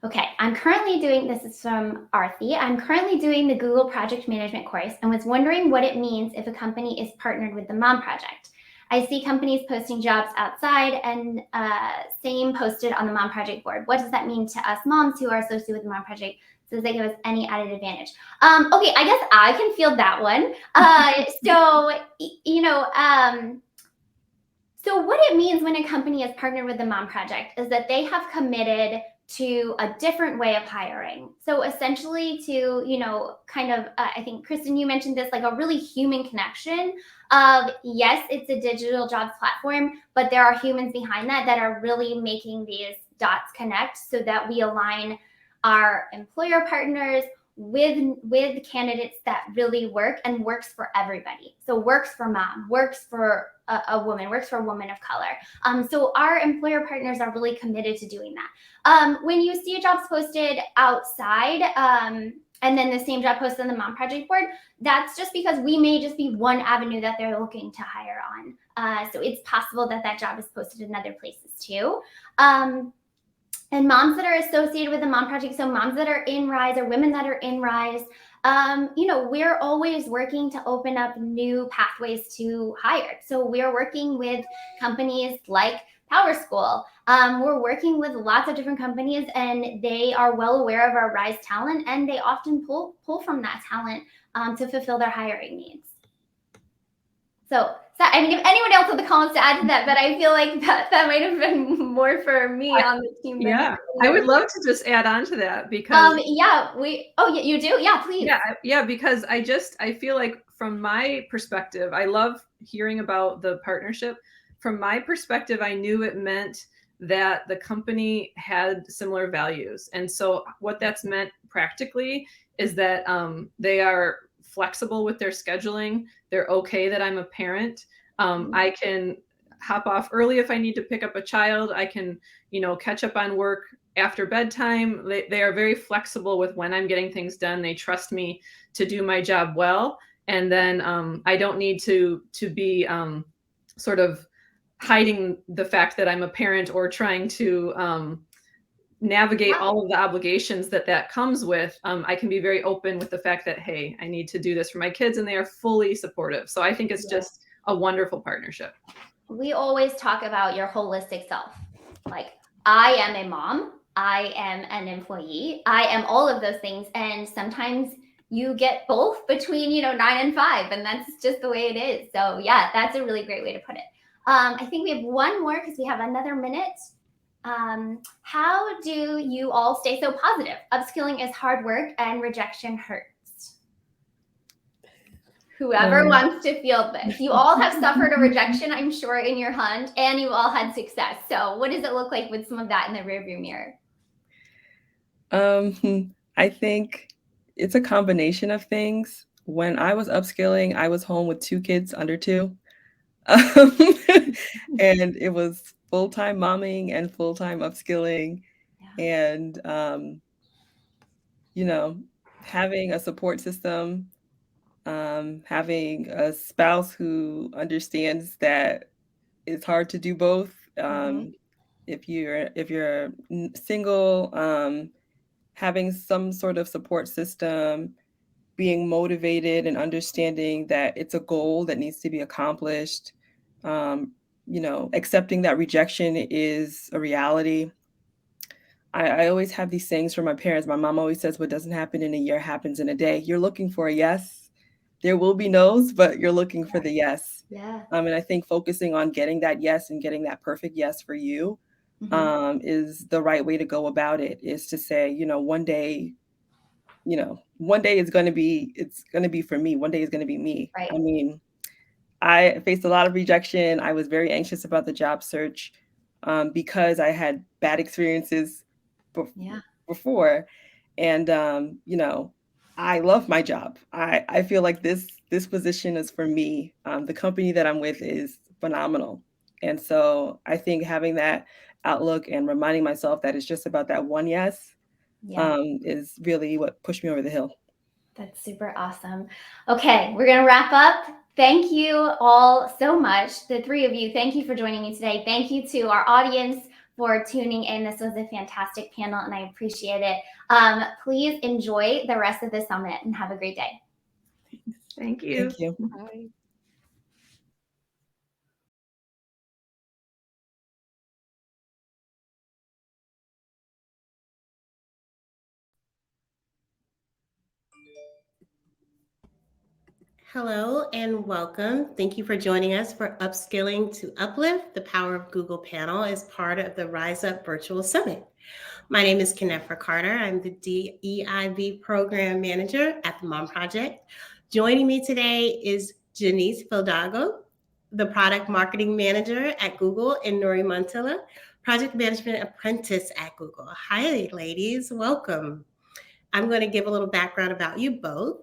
Speaker 3: Okay, I'm currently doing, this is from Arthi. I'm currently doing the Google Project Management course and was wondering what it means if a company is partnered with the Mom Project. I see companies posting jobs outside and same posted on the Mom Project board. What does that mean to us moms who are associated with the Mom Project? Does they give us any added advantage? Okay, I guess I can field that one. So what it means when a company is partnered with the Mom Project is that they have committed to a different way of hiring. So essentially to, kind of, I think, Kristen, you mentioned this, like a really human connection of, yes, it's a digital jobs platform, but there are humans behind that are really making these dots connect so that we align our employer partners with candidates that really work and works for everybody. So works for mom, works for a woman, works for a woman of color. So our employer partners are really committed to doing that. When you see jobs posted outside, and then the same job posted on the Mom Project board, that's just because we may just be one avenue that they're looking to hire on. So it's possible that job is posted in other places too. And moms that are associated with the Mom Project, so moms that are in Rise or women that are in Rise, we're always working to open up new pathways to hire. So we're working with companies like Power School. We're working with lots of different companies, and they are well aware of our Rise talent, and they often pull from that talent to fulfill their hiring needs. So I mean, if anyone else in the comments to add to that, but I feel like that might have been more for me on the team.
Speaker 6: Yeah, I would love to just add on to that because
Speaker 3: you do? Yeah, please.
Speaker 6: Yeah, because I feel like from my perspective, I love hearing about the partnership. From my perspective, I knew it meant that the company had similar values. And so what that's meant practically is that they are flexible with their scheduling. They're okay that I'm a parent. I can hop off early if I need to pick up a child. I can, catch up on work after bedtime. They are very flexible with when I'm getting things done. They trust me to do my job well. And then I don't need to be sort of hiding the fact that I'm a parent or trying to navigate all of the obligations that comes with. I can be very open with the fact that, hey, I need to do this for my kids, and they are fully supportive. So I think it's just a wonderful partnership.
Speaker 3: We always talk about your holistic self. Like, I am a mom, I am an employee, I am all of those things. And sometimes you get both between, 9 and 5, and that's just the way it is. So yeah, that's a really great way to put it. I think we have one more because we have another minute. How do you all stay so positive? Upskilling is hard work and rejection hurts. Whoever wants to field this. You all have suffered a rejection, I'm sure, in your hunt, and you all had success. So what does it look like with some of that in the rearview mirror?
Speaker 5: I think it's a combination of things. When I was upskilling, I was home with 2 kids under 2. And it was full-time momming and full-time upskilling. And, having a support system, having a spouse who understands that it's hard to do both. If you're single, having some sort of support system, being motivated and understanding that it's a goal that needs to be accomplished, accepting that rejection is a reality. I always have these sayings from my parents. My mom always says, what doesn't happen in a year happens in a day. You're looking for a yes. there will be no's, but you're looking for the yes.
Speaker 3: Yeah.
Speaker 5: And I think focusing on getting that yes and getting that perfect yes for you is the right way to go about it, is to say, one day, it's going to be for me. One day is going to be me.
Speaker 3: Right.
Speaker 5: I mean, I faced a lot of rejection. I was very anxious about the job search because I had bad experiences
Speaker 3: Yeah.
Speaker 5: before. And, I love my job. I feel like this position is for me. The company that I'm with is phenomenal. And so I think having that outlook and reminding myself that it's just about that one yes
Speaker 3: Yeah.
Speaker 5: is really what pushed me over the hill.
Speaker 3: That's super awesome. Okay, we're going to wrap up. Thank you all so much. The three of you, thank you for joining me today. Thank you to our audience for tuning in. This was a fantastic panel and I appreciate it. Please enjoy the rest of the summit and have a great day.
Speaker 6: Thank you.
Speaker 5: Thank you.
Speaker 4: Bye.
Speaker 7: Hello and welcome. Thank you for joining us for Upskilling to Uplift, the Power of Google panel as part of the Rise Up Virtual Summit. My name is Kenefra Carter. I'm the DEIB Program Manager at the Mom Project. Joining me today is Janice Fildago, the Product Marketing Manager at Google, and Nuri Montilla, Project Management Apprentice at Google. Hi, ladies. Welcome. I'm going to give a little background about you both.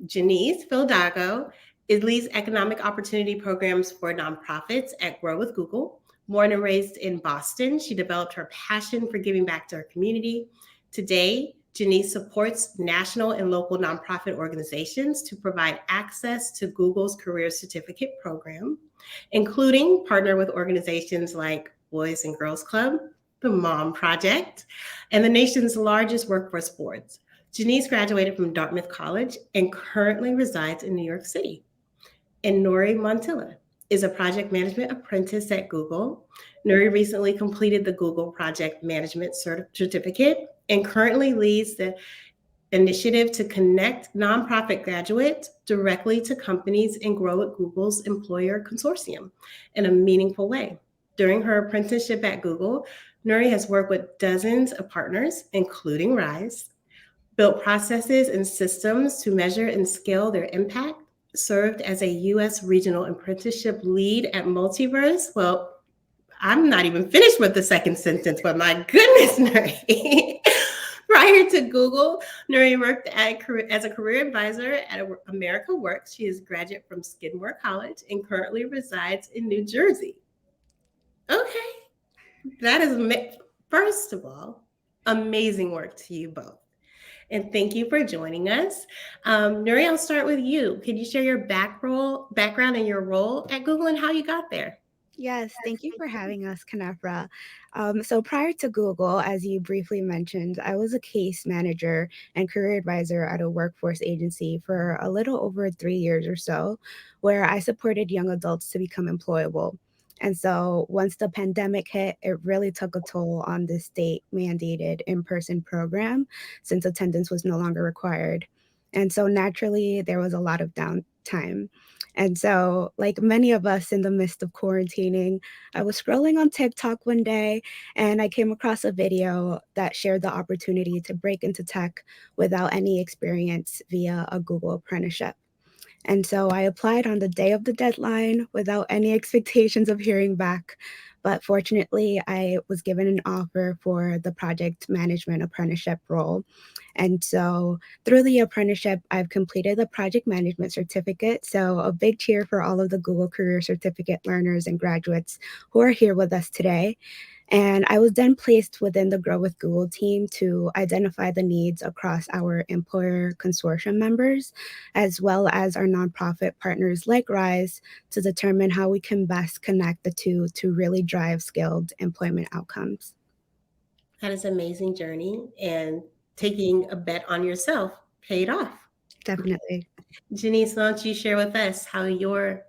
Speaker 7: Janice Fildago leads economic opportunity programs for nonprofits at Grow with Google. Born and raised in Boston, she developed her passion for giving back to her community. Today, Janice supports national and local nonprofit organizations to provide access to Google's Career Certificate program, including partner with organizations like Boys and Girls Club, the Mom Project, and the nation's largest workforce boards. Janice graduated from Dartmouth College and currently resides in New York City. And Nuri Montilla is a project management apprentice at Google. Nuri recently completed the Google Project Management Certificate and currently leads the initiative to connect nonprofit graduates directly to companies and grow at Google's employer consortium in a meaningful way. During her apprenticeship at Google, Nuri has worked with dozens of partners, including Rise, built processes and systems to measure and scale their impact, served as a U.S. regional apprenticeship lead at Multiverse. Well, I'm not even finished with the second sentence, but my goodness, Nuri. Prior to Google, Nuri worked as a career advisor at America Works. She is a graduate from Skidmore College and currently resides in New Jersey. Okay, that is, first of all, amazing work to you both. And thank you for joining us. Nuri, I'll start with you. Can you share your background and your role at Google and how you got there?
Speaker 8: Yes, thank you for having us, Kanafra. So prior to Google, as you briefly mentioned, I was a case manager and career advisor at a workforce agency for a little over 3 years or so, where I supported young adults to become employable. And so once the pandemic hit, it really took a toll on the state mandated in-person program since attendance was no longer required. And so naturally, there was a lot of downtime. And so, like many of us in the midst of quarantining, I was scrolling on TikTok one day and I came across a video that shared the opportunity to break into tech without any experience via a Google apprenticeship. And so I applied on the day of the deadline without any expectations of hearing back. But fortunately, I was given an offer for the project management apprenticeship role. And so through the apprenticeship, I've completed the project management certificate. So a big cheer for all of the Google Career Certificate learners and graduates who are here with us today. And I was then placed within the Grow with Google team to identify the needs across our employer consortium members, as well as our nonprofit partners like Rise, to determine how we can best connect the two to really drive skilled employment outcomes.
Speaker 7: That is an amazing journey, and taking a bet on yourself paid off.
Speaker 8: Definitely.
Speaker 7: Janice, why don't you share with us how your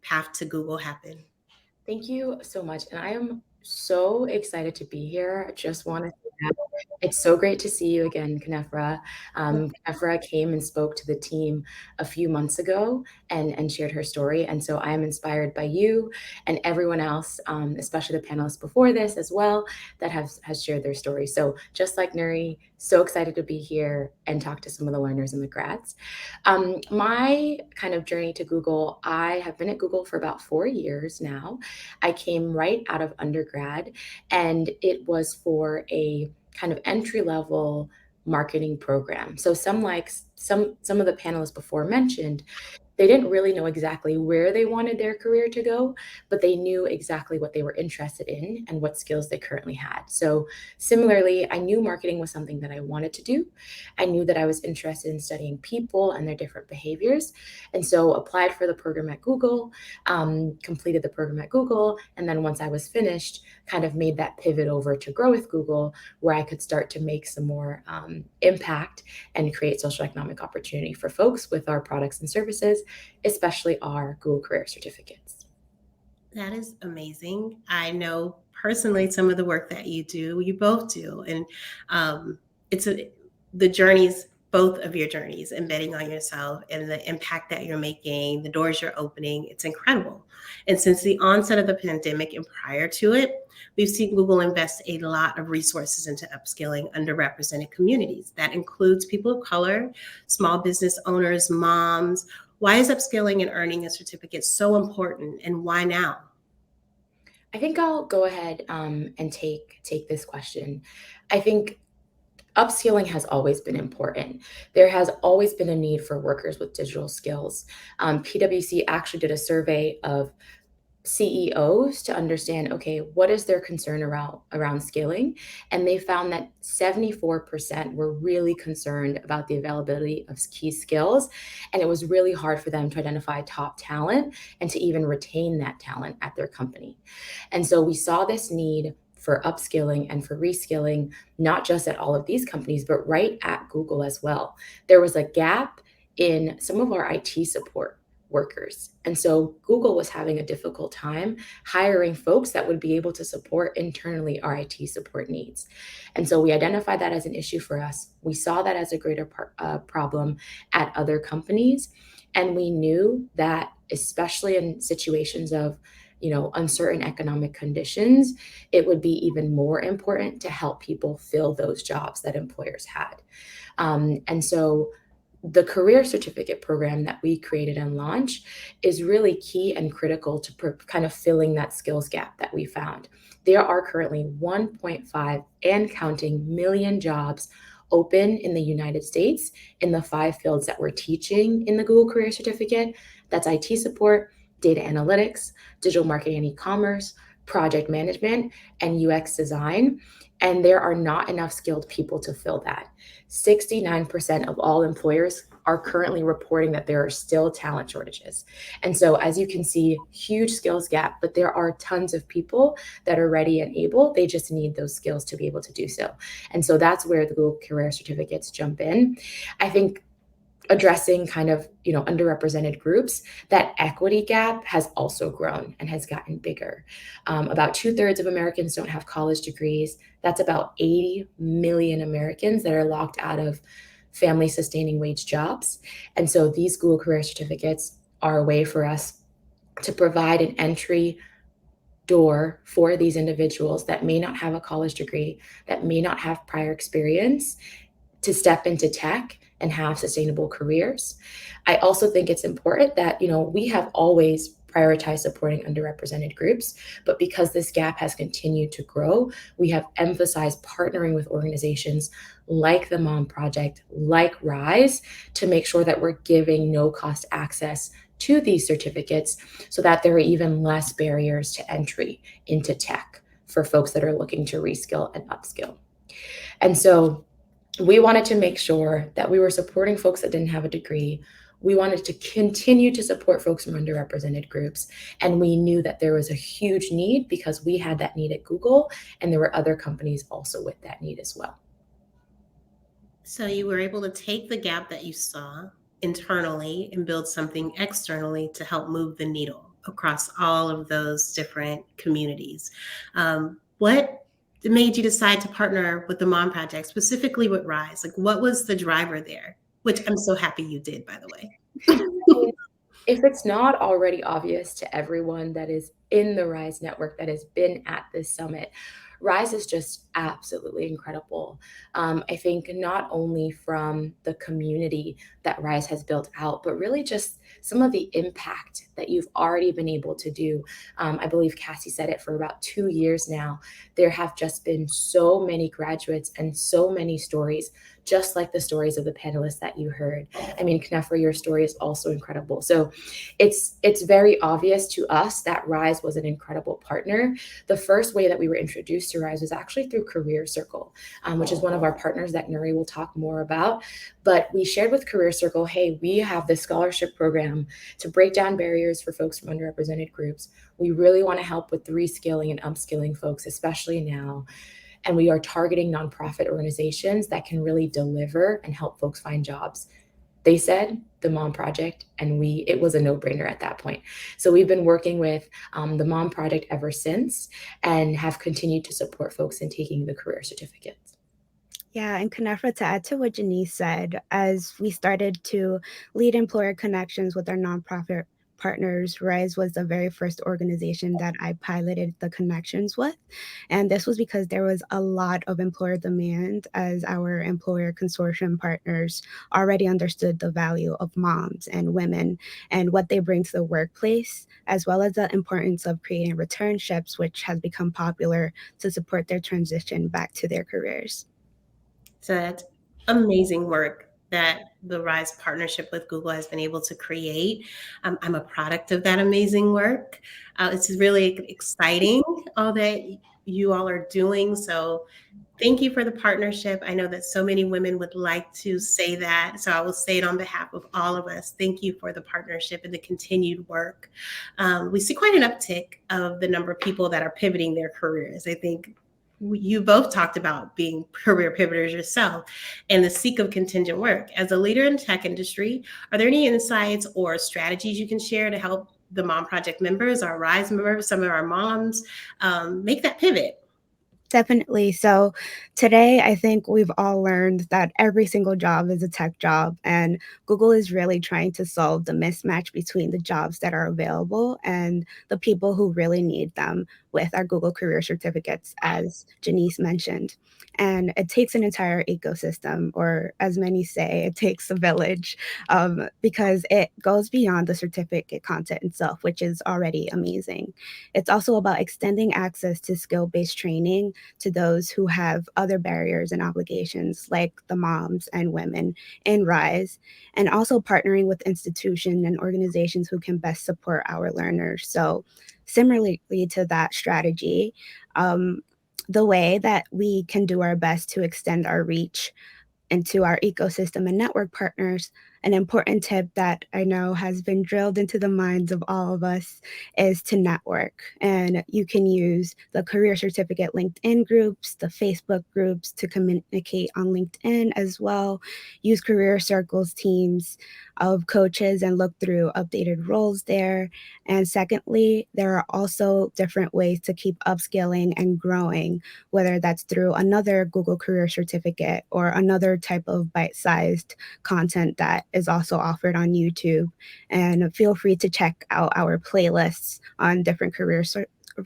Speaker 7: path to Google happened?
Speaker 9: Thank you so much. And I am so excited to be here. Just want to say It's so great to see you again, Knefra. Knefra came and spoke to the team a few months ago and shared her story. And so I am inspired by you and everyone else, especially the panelists before this as well, that has shared their story. So just like Nuri, so excited to be here and talk to some of the learners and the grads. My kind of journey to Google, I have been at Google for about 4 years now. I came right out of undergrad, and it was for a kind of entry level marketing program. So some of the panelists before mentioned, they didn't really know exactly where they wanted their career to go, but they knew exactly what they were interested in and what skills they currently had. So similarly, I knew marketing was something that I wanted to do. I knew that I was interested in studying people and their different behaviors. And so applied for the program at Google, completed the program at Google. And then once I was finished, kind of made that pivot over to grow with Google, where I could start to make some more impact and create social economic opportunity for folks with our products and services, especially our Google Career Certificates.
Speaker 7: That is amazing. I know personally some of the work that you do, you both do. And it's the journeys, both of your journeys, embedding on yourself and the impact that you're making, the doors you're opening. It's incredible. And since the onset of the pandemic and prior to it, we've seen Google invest a lot of resources into upskilling underrepresented communities. That includes people of color, small business owners, moms. Why is upskilling and earning a certificate so important, and why now?
Speaker 9: I think I'll go ahead and take this question. I think upskilling has always been important. There has always been a need for workers with digital skills. PwC actually did a survey of CEOs to understand, okay, what is their concern around scaling? And they found that 74% were really concerned about the availability of key skills. And it was really hard for them to identify top talent and to even retain that talent at their company. And so we saw this need for upskilling and for reskilling, not just at all of these companies, but right at Google as well. There was a gap in some of our IT support workers. And so Google was having a difficult time hiring folks that would be able to support internally our IT support needs. And so we identified that as an issue for us. We saw that as a greater problem at other companies. And we knew that, especially in situations of uncertain economic conditions, it would be even more important to help people fill those jobs that employers had. And so the career certificate program that we created and launched is really key and critical to kind of filling that skills gap that we found. There are currently 1.5 and counting million jobs open in the United States in the 5 fields that we're teaching in the Google Career Certificate. That's IT support, data analytics, digital marketing and e-commerce, project management, and UX design. And there are not enough skilled people to fill that. 69% of all employers are currently reporting that there are still talent shortages. And so, as you can see, huge skills gap, but there are tons of people that are ready and able. They just need those skills to be able to do so. And so that's where the Google Career Certificates jump in. I think addressing kind of underrepresented groups, that equity gap has also grown and has gotten bigger. About 2/3 of Americans don't have college degrees. That's about 80 million Americans that are locked out of family sustaining wage jobs. And so these Google Career Certificates are a way for us to provide an entry door for these individuals that may not have a college degree, that may not have prior experience, to step into tech and have sustainable careers. I also think it's important that, we have always prioritized supporting underrepresented groups, but because this gap has continued to grow, we have emphasized partnering with organizations like the Mom Project, like Rise, to make sure that we're giving no-cost access to these certificates so that there are even less barriers to entry into tech for folks that are looking to reskill and upskill. And so we wanted to make sure that we were supporting folks that didn't have a degree. We wanted to continue to support folks from underrepresented groups. And we knew that there was a huge need because we had that need at Google, and there were other companies also with that need as well.
Speaker 7: So you were able to take the gap that you saw internally and build something externally to help move the needle across all of those different communities. What made you decide to partner with the Mom Project, specifically with Rise? Like, what was the driver there? Which I'm so happy you did, by the way.
Speaker 9: If it's not already obvious to everyone that is in the Rise network that has been at this summit, Rise is just absolutely incredible. I think not only from the community that Rise has built out, but really just some of the impact that you've already been able to do. I believe Cassie said it, for about 2 years now. There have just been so many graduates and so many stories, just like the stories of the panelists that you heard. I mean, Knefra, your story is also incredible. So it's very obvious to us that Rise was an incredible partner. The first way that we were introduced to Rise was actually through Career Circle, which is one of our partners that Nuri will talk more about. But we shared with Career Circle, hey, we have this scholarship program to break down barriers for folks from underrepresented groups. We really want to help with reskilling and upskilling folks, especially now. And we are targeting nonprofit organizations that can really deliver and help folks find jobs. They said the Mom Project, and it was a no-brainer at that point. So we've been working with the Mom Project ever since, and have continued to support folks in taking the career certificates.
Speaker 8: Yeah, and Knefra, to add to what Janice said, as we started to lead employer connections with our nonprofit partners, Rise was the very first organization that I piloted the connections with. And this was because there was a lot of employer demand, as our employer consortium partners already understood the value of moms and women and what they bring to the workplace, as well as the importance of creating returnships, which has become popular to support their transition back to their careers.
Speaker 7: So that's amazing work that the Rise partnership with Google has been able to create. I'm a product of that amazing work. It's really exciting, all that you all are doing. So thank you for the partnership. I know that so many women would like to say that, so I will say it on behalf of all of us. Thank you for the partnership and the continued work. We see quite an uptick of the number of people that are pivoting their careers. I think you both talked about being career pivoters yourself and the seek of contingent work. As a leader in the tech industry, are there any insights or strategies you can share to help the Mom Project members, our Rise members, some of our moms make that pivot?
Speaker 8: Definitely. So today, I think we've all learned that every single job is a tech job, and Google is really trying to solve the mismatch between the jobs that are available and the people who really need them with our Google Career Certificates, as Janice mentioned. And it takes an entire ecosystem, or as many say, it takes a village, because it goes beyond the certificate content itself, which is already amazing. It's also about extending access to skill-based training to those who have other barriers and obligations, like the moms and women in Rise, and also partnering with institutions and organizations who can best support our learners. So similarly to that strategy, the way that we can do our best to extend our reach into our ecosystem and network partners, an important tip that I know has been drilled into the minds of all of us is to network. And you can use the Career Certificate LinkedIn groups, the Facebook groups to communicate on LinkedIn as well. Use Career Circles teams of coaches and look through updated roles there. And secondly, there are also different ways to keep upskilling and growing, whether that's through another Google Career Certificate or another type of bite-sized content that is also offered on YouTube. And feel free to check out our playlists on different career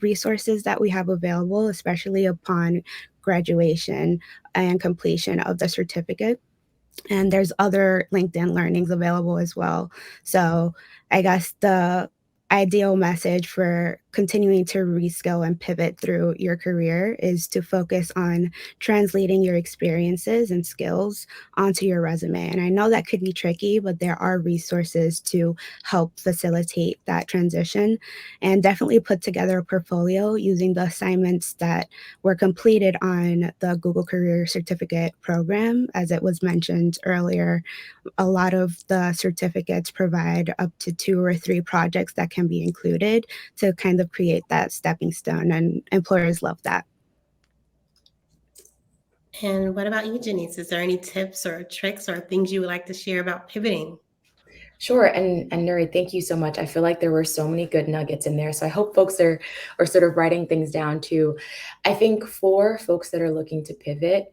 Speaker 8: resources that we have available, especially upon graduation and completion of the certificate. And there's other LinkedIn learnings available as well. So I guess the ideal message for continuing to reskill and pivot through your career is to focus on translating your experiences and skills onto your resume. And I know that could be tricky, but there are resources to help facilitate that transition, and definitely put together a portfolio using the assignments that were completed on the Google Career Certificate program. As it was mentioned earlier, a lot of the certificates provide up to 2 or 3 projects that can be included to kind of create that stepping stone, and employers love that.
Speaker 7: And what about you, Janice? Is there any tips or tricks or things you would like to share about pivoting?
Speaker 9: Sure. And Nuri, thank you so much. I feel like there were so many good nuggets in there. So I hope folks are sort of writing things down too. I think for folks that are looking to pivot,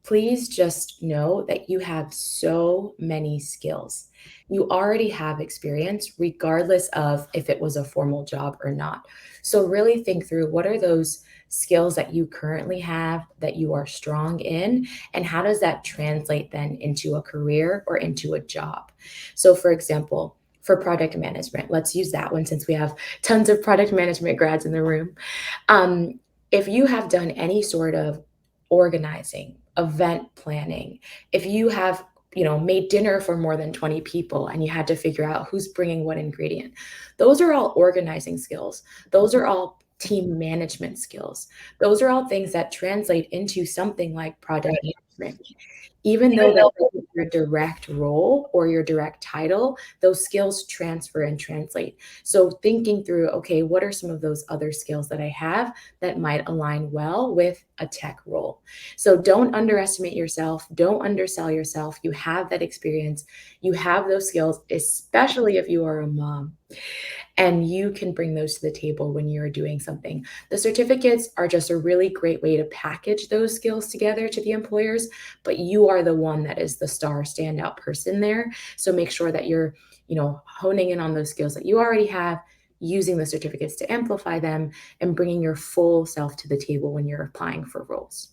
Speaker 9: please just know that you have so many skills. You already have experience, regardless of if it was a formal job or not. So, really think through what are those skills that you currently have that you are strong in, and how does that translate then into a career or into a job? So, for example, for project management, let's use that one since we have tons of project management grads in the room. Um, if you have done any sort of organizing, event planning, if you have, made dinner for more than 20 people and you had to figure out who's bringing what ingredient, those are all organizing skills. Those are all team management skills. Those are all things that translate into something like project management. Even though that isn't your direct role or your direct title, those skills transfer and translate. So thinking through, okay, what are some of those other skills that I have that might align well with a tech role? So don't underestimate yourself. Don't undersell yourself. You have that experience. You have those skills, especially if you are a mom, and you can bring those to the table when you're doing something. The certificates are just a really great way to package those skills together to the employers, but you are the one that is the star standout person there. So make sure that you're, honing in on those skills that you already have, using the certificates to amplify them, and bringing your full self to the table when you're applying for roles.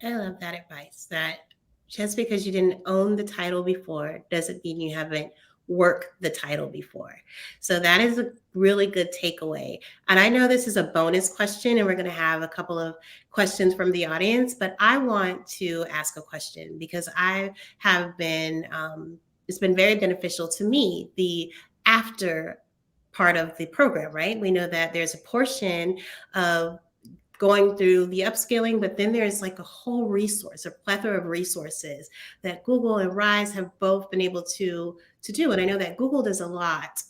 Speaker 7: I love that advice that just because you didn't own the title before doesn't mean you haven't worked the title before. So that is a really good takeaway. And I know this is a bonus question, and we're going to have a couple of questions from the audience, but I want to ask a question because I have been, it's been very beneficial to me, the after part of the program, right? We know that there's a portion of going through the upskilling, but then there's like a whole resource, a plethora of resources that Google and Rise have both been able to do. And I know that Google does a lot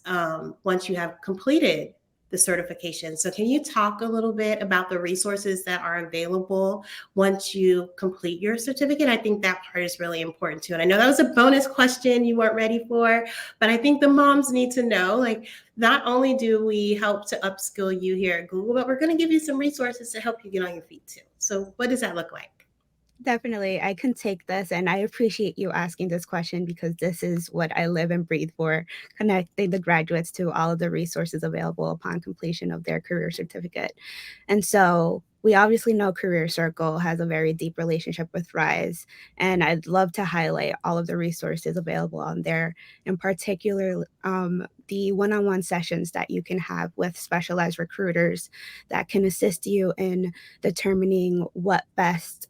Speaker 7: once you have completed the certification. So can you talk a little bit about the resources that are available once you complete your certificate? I think that part is really important too. And I know that was a bonus question you weren't ready for, but I think the moms need to know, like, not only do we help to upskill you here at Google, but we're going to give you some resources to help you get on your feet too. So what does that look like?
Speaker 8: Definitely, I can take this, and I appreciate you asking this question because this is what I live and breathe for, connecting the graduates to all of the resources available upon completion of their career certificate. And so we obviously know Career Circle has a very deep relationship with Rise, and I'd love to highlight all of the resources available on there, in particular, the one-on-one sessions that you can have with specialized recruiters that can assist you in determining what best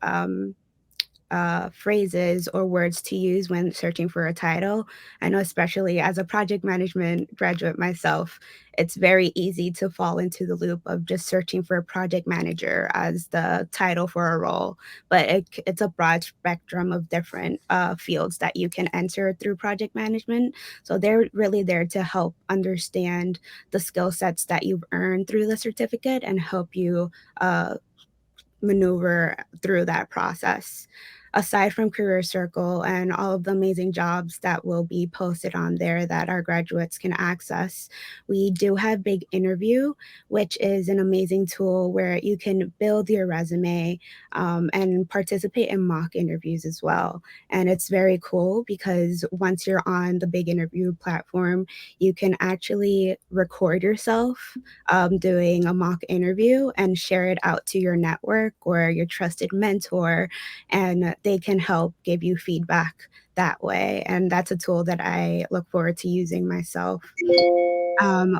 Speaker 8: phrases or words to use when searching for a title. I know, especially as a project management graduate myself, it's very easy to fall into the loop of just searching for a project manager as the title for a role. But it's a broad spectrum of different fields that you can enter through project management. So they're really there to help understand the skill sets that you've earned through the certificate and help you maneuver through that process. Aside from Career Circle and all of the amazing jobs that will be posted on there that our graduates can access, we do have Big Interview, which is an amazing tool where you can build your resume and participate in mock interviews as well. And it's very cool because once you're on the Big Interview platform, you can actually record yourself doing a mock interview and share it out to your network or your trusted mentor, and they can help give you feedback that way. And that's a tool that I look forward to using myself.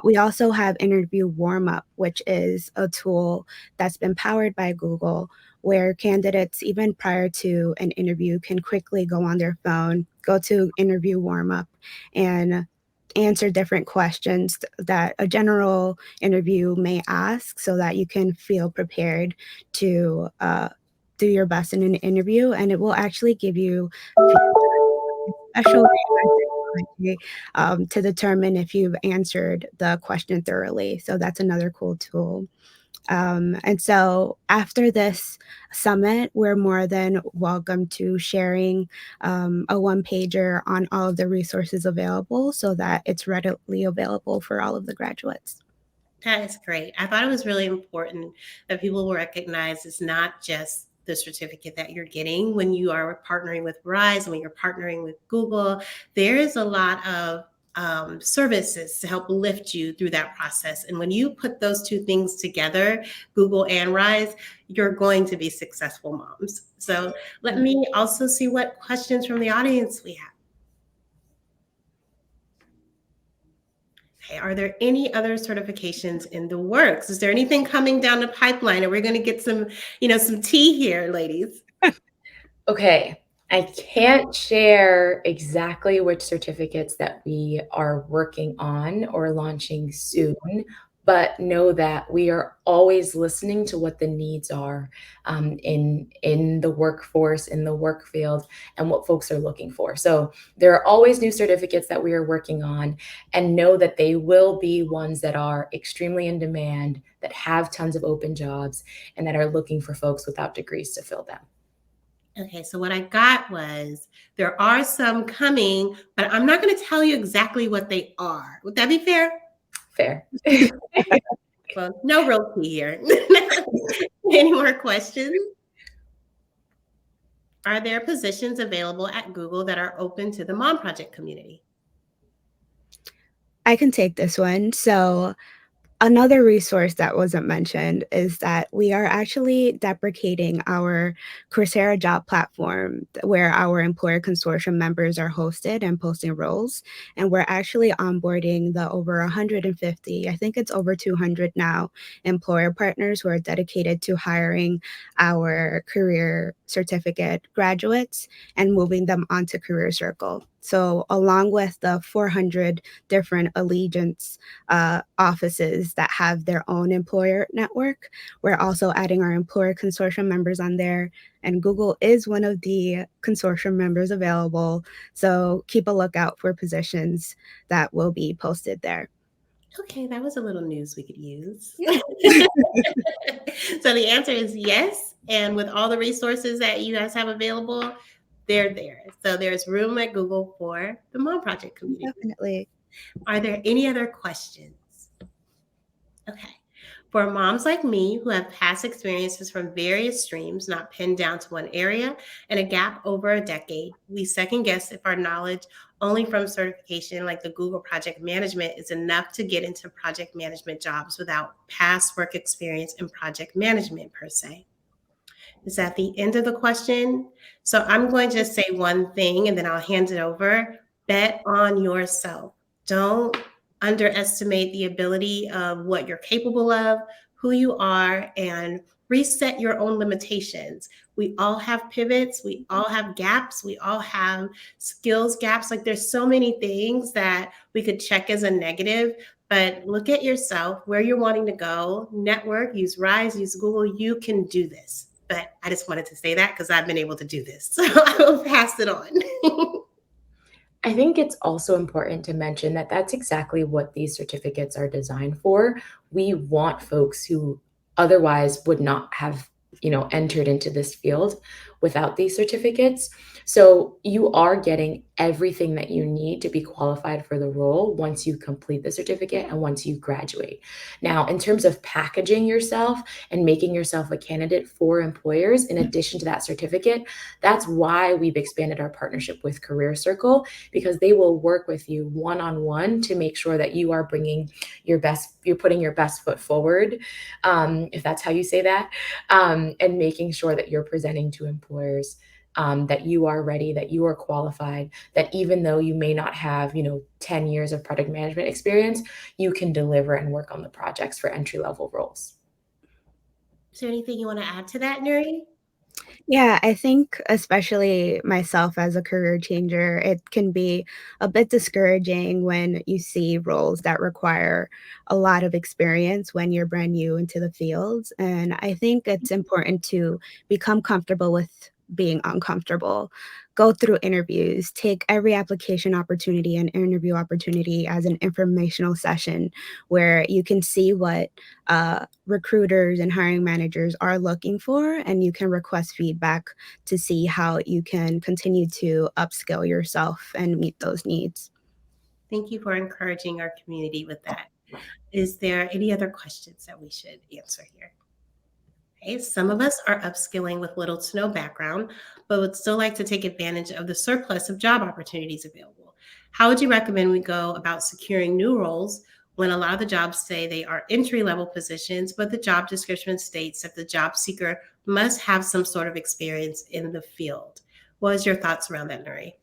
Speaker 8: We also have Interview Warm Up, which is a tool that's been powered by Google, where candidates, even prior to an interview, can quickly go on their phone, go to Interview Warm Up, and answer different questions that a general interview may ask so that you can feel prepared to do your best in an interview. And it will actually give you special to determine if you've answered the question thoroughly. So that's another cool tool. And so after this summit, we're more than welcome to sharing a one pager on all of the resources available so that it's readily available for all of the graduates.
Speaker 7: That is great. I thought it was really important that people will recognize it's not just the certificate that you're getting when you are partnering with Rise and when you're partnering with Google. There is a lot of services to help lift you through that process. And when you put those two things together, Google and Rise, you're going to be successful moms. So let me also see what questions from the audience we have. Okay, are there any other certifications in the works? Is there anything coming down the pipeline? Are we going to get some, some tea here, ladies?
Speaker 9: Okay, I can't share exactly which certificates that we are working on or launching soon, but know that we are always listening to what the needs are in the workforce, in the work field, and what folks are looking for. So there are always new certificates that we are working on, and know that they will be ones that are extremely in demand, that have tons of open jobs, and that are looking for folks without degrees to fill them.
Speaker 7: Okay, so what I got was there are some coming, but I'm not going to tell you exactly what they are. Would that be fair?
Speaker 9: Fair.
Speaker 7: Well, no real tea here. Any more questions? Are there positions available at Google that are open to the Mom Project community?
Speaker 8: I can take this one. So another resource that wasn't mentioned is that we are actually deprecating our Coursera job platform where our employer consortium members are hosted and posting roles. And we're actually onboarding the over 150, I think it's over 200 now, employer partners who are dedicated to hiring our career certificate graduates and moving them onto Career Circle. So along with the 400 different Allegiance offices that have their own employer network, we're also adding our employer consortium members on there. And Google is one of the consortium members available. So keep a lookout for positions that will be posted there.
Speaker 7: Okay, that was a little news we could use. So the answer is yes. And with all the resources that you guys have available, they're there. So there's room at Google for the Mom Project community.
Speaker 8: Definitely.
Speaker 7: Are there any other questions? Okay. For moms like me who have past experiences from various streams, not pinned down to one area, and a gap over a decade, we second guess if our knowledge only from certification like the Google Project Management is enough to get into project management jobs without past work experience in project management per se. Is that the end of the question? So I'm going to just say one thing and then I'll hand it over. Bet on yourself. Don't underestimate the ability of what you're capable of, who you are, and reset your own limitations. We all have pivots, we all have gaps, we all have skills gaps. Like there's so many things that we could check as a negative, but look at yourself, where you're wanting to go, network, use Rise, use Google. You can do this. But I just wanted to say that because I've been able to do this. So I will pass it on.
Speaker 9: I think it's also important to mention that that's exactly what these certificates are designed for. We want folks who otherwise would not have, entered into this field without these certificates. So you are getting everything that you need to be qualified for the role once you complete the certificate and once you graduate. Now, in terms of packaging yourself and making yourself a candidate for employers, in addition to that certificate, that's why we've expanded our partnership with Career Circle, because they will work with you one-on-one to make sure that you are bringing your best, you're putting your best foot forward, if that's how you say that, and making sure that you're presenting to employers that you are ready, that you are qualified, that even though you may not have, 10 years of product management experience, you can deliver and work on the projects for entry-level roles.
Speaker 7: Is there anything you want to add to that, Nuri?
Speaker 8: Yeah, I think especially myself as a career changer, it can be a bit discouraging when you see roles that require a lot of experience when you're brand new into the fields. And I think it's important to become comfortable with being uncomfortable. Go through interviews, take every application opportunity and interview opportunity as an informational session where you can see what recruiters and hiring managers are looking for, and you can request feedback to see how you can continue to upskill yourself and meet those needs.
Speaker 7: Thank you for encouraging our community with that. Is there any other questions that we should answer here? Okay, some of us are upskilling with little to no background, but would still like to take advantage of the surplus of job opportunities available. How would you recommend we go about securing new roles when a lot of the jobs say they are entry level positions, but the job description states that the job seeker must have some sort of experience in the field? What is your thoughts around that, Nuri?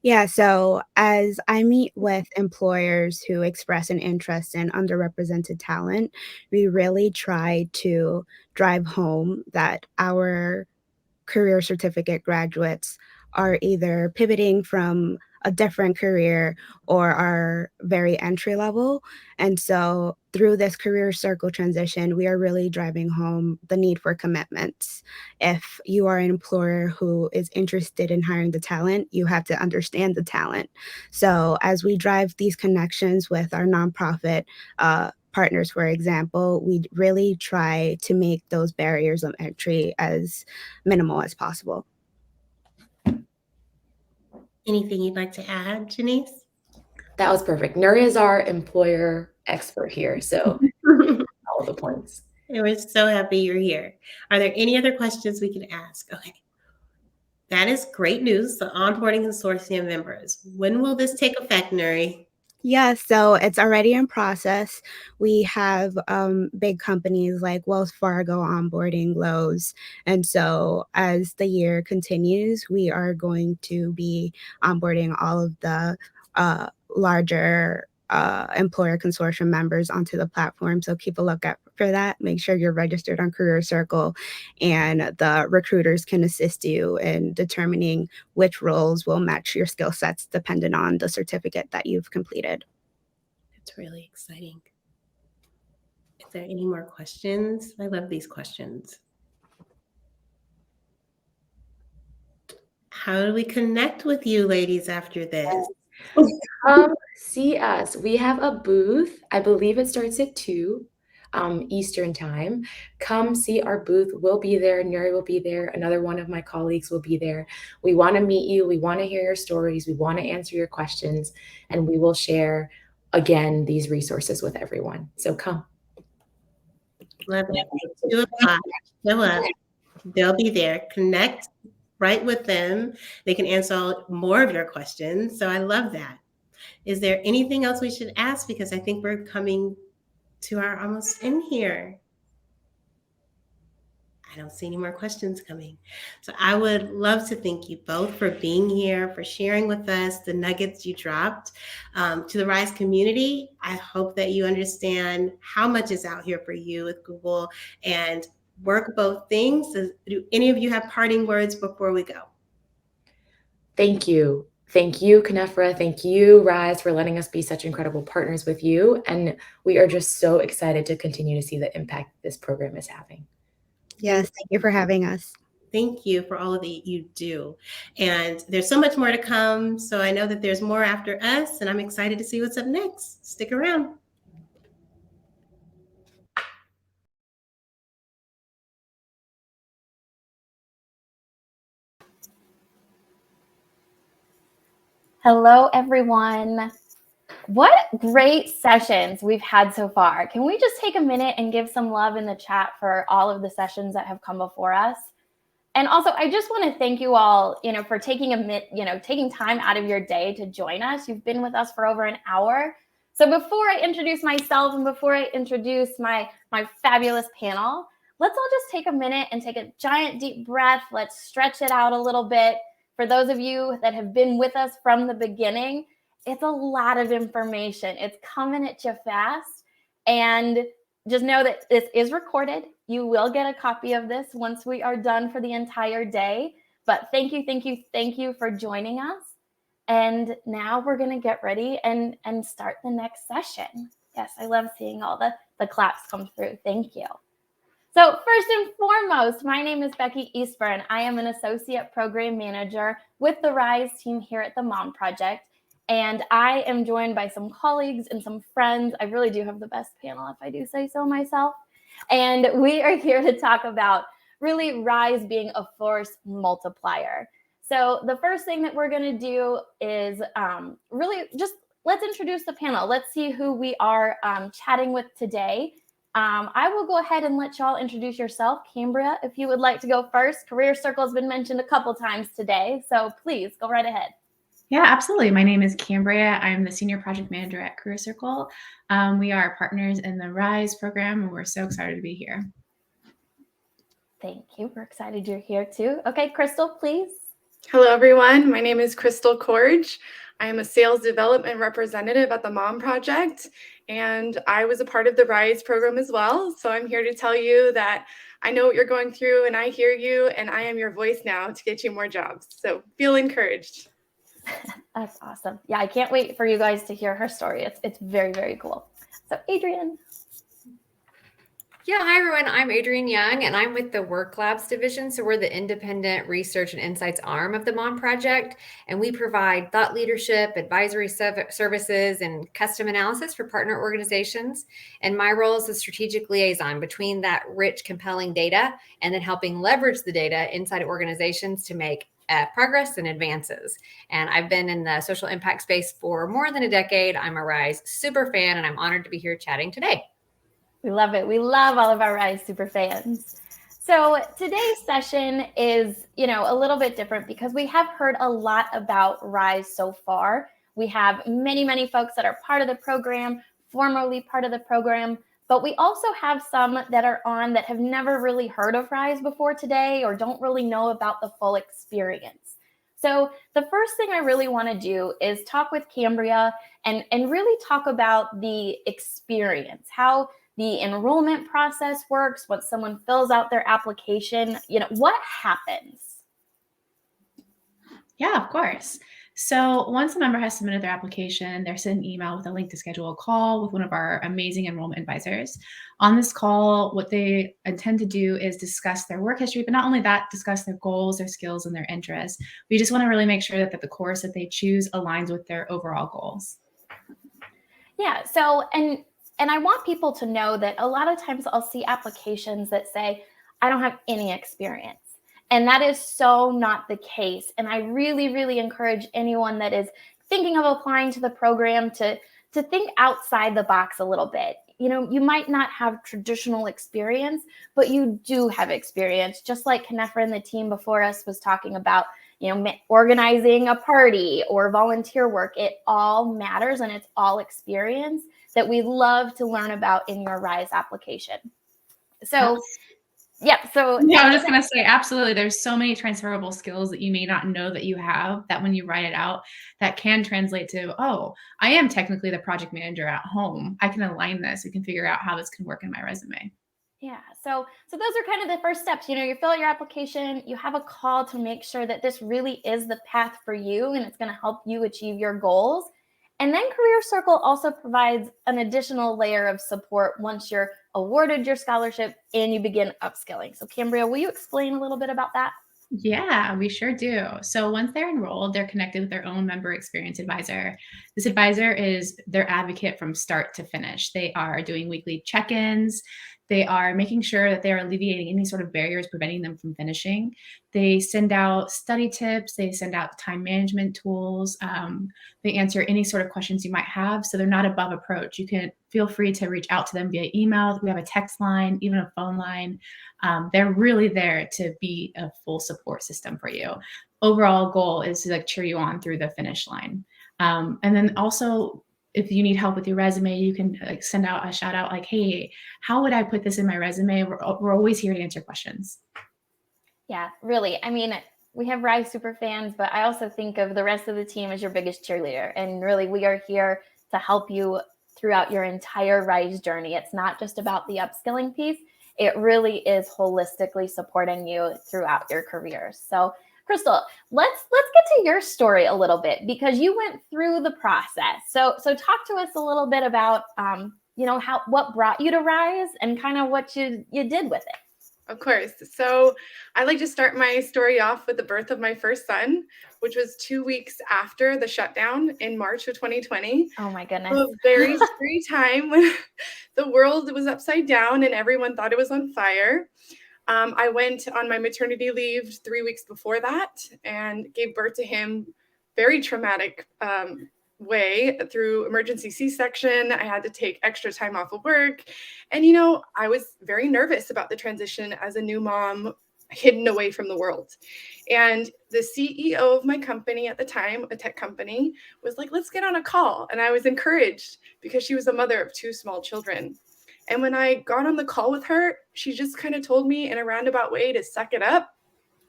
Speaker 8: Yeah, so as I meet with employers who express an interest in underrepresented talent, we really try to drive home that our career certificate graduates are either pivoting from a different career or are very entry level. And so through this career circle transition, we are really driving home the need for commitments. If you are an employer who is interested in hiring the talent, you have to understand the talent. So as we drive these connections with our nonprofit partners, for example, we really try to make those barriers of entry as minimal as possible.
Speaker 7: Anything you'd like to add, Janice?
Speaker 9: That was perfect. Nuri is our employer expert here, so all the points.
Speaker 7: And we're so happy you're here. Are there any other questions we can ask? Okay. That is great news. The onboarding consortium members. When will this take effect, Nuri?
Speaker 8: Yeah, so it's already in process. We have big companies like Wells Fargo onboarding Lowe's. And so as the year continues, we are going to be onboarding all of the larger employer consortium members onto the platform. So keep a lookout for that. Make sure you're registered on Career Circle, and the recruiters can assist you in determining which roles will match your skill sets depending on the certificate that you've completed.
Speaker 7: That's really exciting. Is there any more questions? I love these questions. How do we connect with you ladies after this?
Speaker 9: See us. We have a booth. I believe it starts at 2 Eastern time. Come see our booth. We'll be there. Nuri will be there. Another one of my colleagues will be there. We want to meet you. We want to hear your stories. We want to answer your questions. And we will share, again, these resources with everyone. So come.
Speaker 7: Love it. 2 o'clock. Show up. They'll be there. Connect right with them. They can answer more of your questions. So I love that. Is there anything else we should ask? Because I think we're coming to our almost in here. I don't see any more questions coming. So I would love to thank you both for being here, for sharing with us the nuggets you dropped. To the RISE community, I hope that you understand how much is out here for you with Google and work both things. Do any of you have parting words before we go?
Speaker 9: Thank you. Thank you, Knefra. Thank you, Rise, for letting us be such incredible partners with you. And we are just so excited to continue to see the impact this program is having.
Speaker 8: Yes, thank you for having us.
Speaker 7: Thank you for all of that you do. And there's so much more to come. So I know that there's more after us, and I'm excited to see what's up next. Stick around.
Speaker 3: Hello, everyone. What great sessions we've had so far. Can we just take a minute and give some love in the chat for all of the sessions that have come before us? And also, I just want to thank you all, for taking taking time out of your day to join us. You've been with us for over an hour. So before I introduce myself and before I introduce my fabulous panel, let's all just take a minute and take a giant deep breath. Let's stretch it out a little bit. For those of you that have been with us from the beginning, it's a lot of information. It's coming at you fast. And just know that this is recorded. You will get a copy of this once we are done for the entire day. But thank you for joining us. And now we're going to get ready and start the next session. Yes, I love seeing all the claps come through. Thank you. So first and foremost, my name is Becky Eastburn. I am an associate program manager with the RISE team here at the Mom Project. And I am joined by some colleagues and some friends. I really do have the best panel, if I do say so myself. And we are here to talk about really RISE being a force multiplier. So the first thing that we're going to do is really just let's introduce the panel. Let's see who we are chatting with today. I will go ahead and let y'all introduce yourself. Cambria, if you would like to go first. Career Circle has been mentioned a couple times today, so please go right ahead.
Speaker 10: Yeah, absolutely. My name is Cambria. I'm the Senior Project Manager at Career Circle. We are partners in the RISE program, and we're so excited to be here.
Speaker 3: Thank you. We're excited you're here too. Okay, Crystal, please.
Speaker 11: Hello, everyone. My name is Crystal Corge. I am a sales development representative at the Mom Project, and I was a part of the RISE program as well. So I'm here to tell you that I know what you're going through, and I hear you, and I am your voice now to get you more jobs. So feel encouraged.
Speaker 3: That's awesome. Yeah, I can't wait for you guys to hear her story. It's very, very cool. So Adrienne.
Speaker 12: Yeah, hi everyone. I'm Adrienne Young, and I'm with the Work Labs division. So we're the independent research and insights arm of the Mom Project, and we provide thought leadership, advisory services, and custom analysis for partner organizations. And my role is a strategic liaison between that rich, compelling data and then helping leverage the data inside organizations to make progress and advances. And I've been in the social impact space for more than a decade. I'm a RISE super fan, and I'm honored to be here chatting today.
Speaker 3: We love it. We love all of our RISE super fans. So today's session is, a little bit different because we have heard a lot about RISE so far. We have many, many folks that are part of the program, formerly part of the program, but we also have some that are on that have never really heard of RISE before today or don't really know about the full experience. So the first thing I really want to do is talk with Cambria and really talk about the experience, how the enrollment process works, when someone fills out their application, what happens?
Speaker 10: Yeah, of course. So once a member has submitted their application, they're sent an email with a link to schedule a call with one of our amazing enrollment advisors. On this call, what they intend to do is discuss their work history, but not only that, discuss their goals, their skills, and their interests. We just want to really make sure that the course that they choose aligns with their overall goals.
Speaker 3: Yeah, so, and I want people to know that a lot of times I'll see applications that say, I don't have any experience. And that is so not the case. And I really, really encourage anyone that is thinking of applying to the program to think outside the box a little bit. You might not have traditional experience, but you do have experience, just like Knefra and the team before us was talking about, organizing a party or volunteer work. It all matters, and it's all experience that we love to learn about in your RISE application. So, yeah. So
Speaker 10: yeah, I was just going to say, absolutely. There's so many transferable skills that you may not know that you have that when you write it out, that can translate to, oh, I am technically the project manager at home. I can align this. We can figure out how this can work in my resume.
Speaker 3: Yeah. So those are kind of the first steps. You fill out your application, you have a call to make sure that this really is the path for you and it's going to help you achieve your goals. And then Career Circle also provides an additional layer of support once you're awarded your scholarship and you begin upskilling. So Cambria, will you explain a little bit about that?
Speaker 10: Yeah, we sure do. So once they're enrolled, they're connected with their own member experience advisor. This advisor is their advocate from start to finish. They are doing weekly check-ins. They are making sure that they are alleviating any sort of barriers preventing them from finishing. They send out study tips. They send out time management tools. They answer any sort of questions you might have. So they're not above approach. You can feel free to reach out to them via email. We have a text line, even a phone line. They're really there to be a full support system for you. Overall goal is to cheer you on through the finish line. And then also, if you need help with your resume, you can send out a shout out hey, how would I put this in my resume? We're always here to answer questions.
Speaker 3: Yeah, really. I mean, we have RISE super fans, but I also think of the rest of the team as your biggest cheerleader. And really, we are here to help you throughout your entire RISE journey. It's not just about the upskilling piece. It really is holistically supporting you throughout your career. So Crystal, let's get to your story a little bit because you went through the process. So talk to us a little bit about what brought you to RISE and kind of what you did with it.
Speaker 11: Of course. So I like to start my story off with the birth of my first son, which was 2 weeks after the shutdown in March of 2020.
Speaker 3: Oh my goodness.
Speaker 11: A very scary time when the world was upside down and everyone thought it was on fire. I went on my maternity leave 3 weeks before that and gave birth to him very traumatic way through emergency C-section. I had to take extra time off of work. And, I was very nervous about the transition as a new mom hidden away from the world. And the CEO of my company at the time, a tech company, was like, let's get on a call. And I was encouraged because she was a mother of 2 small children. And when I got on the call with her, she just kind of told me in a roundabout way to suck it up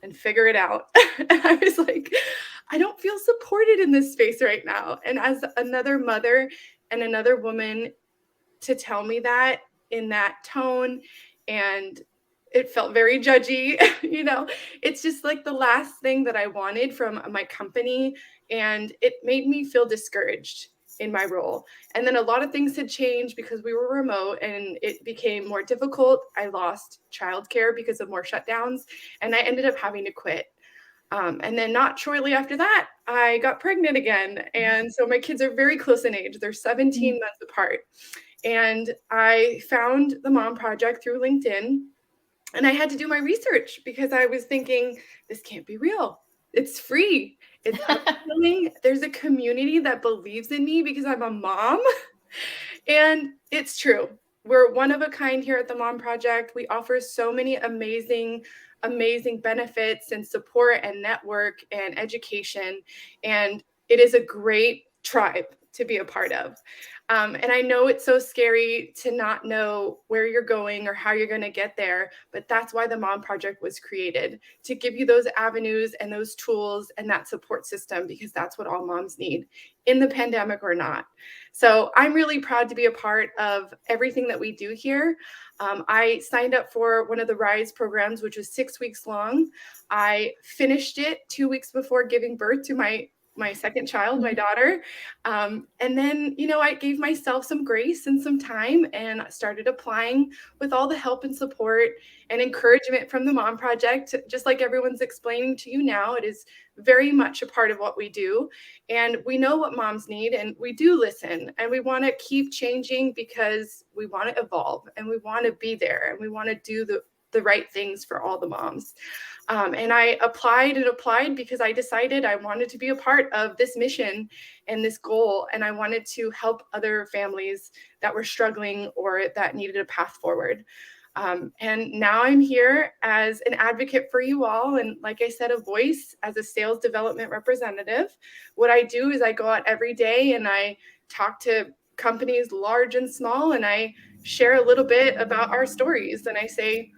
Speaker 11: and figure it out. And I was like, I don't feel supported in this space right now. And as another mother and another woman to tell me that in that tone, and it felt very judgy, it's just like the last thing that I wanted from my company. And it made me feel discouraged in my role. And then a lot of things had changed because we were remote and it became more difficult. I lost childcare because of more shutdowns, and I ended up having to quit. And then not shortly after that, I got pregnant again. And so my kids are very close in age. They're 17 months apart. And I found the Mom Project through LinkedIn. And I had to do my research because I was thinking, this can't be real. It's free. It's upskilling. There's a community that believes in me because I'm a mom. And it's true. We're one of a kind here at the Mom Project. We offer so many amazing benefits and support and network and education. And it is a great tribe to be a part of. And I know it's so scary to not know where you're going or how you're going to get there, but that's why the Mom Project was created, to give you those avenues and those tools and that support system, because that's what all moms need, in the pandemic or not. So I'm really proud to be a part of everything that we do here. I signed up for one of the RISE programs, which was 6 weeks long. I finished it 2 weeks before giving birth to my second child, my daughter. And then, I gave myself some grace and some time and started applying with all the help and support and encouragement from the Mom Project. Just like everyone's explaining to you now, it is very much a part of what we do. And we know what moms need, and we do listen, and we want to keep changing because we want to evolve and we want to be there and we want to do the right things for all the moms. And I applied because I decided I wanted to be a part of this mission and this goal. And I wanted to help other families that were struggling or that needed a path forward. And now I'm here as an advocate for you all. And like I said, a voice as a sales development representative. What I do is I go out every day and I talk to companies large and small, and I share a little bit about our stories. And I say,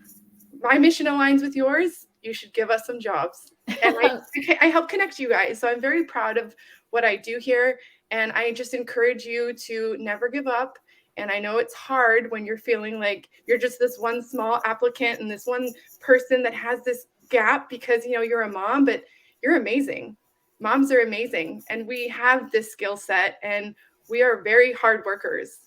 Speaker 11: my mission aligns with yours. You should give us some jobs. And I help connect you guys. So I'm very proud of what I do here. And I just encourage you to never give up. And I know it's hard when you're feeling like you're just this one small applicant and this one person that has this gap because, you're a mom, but you're amazing. Moms are amazing. And we have this skill set and we are very hard workers.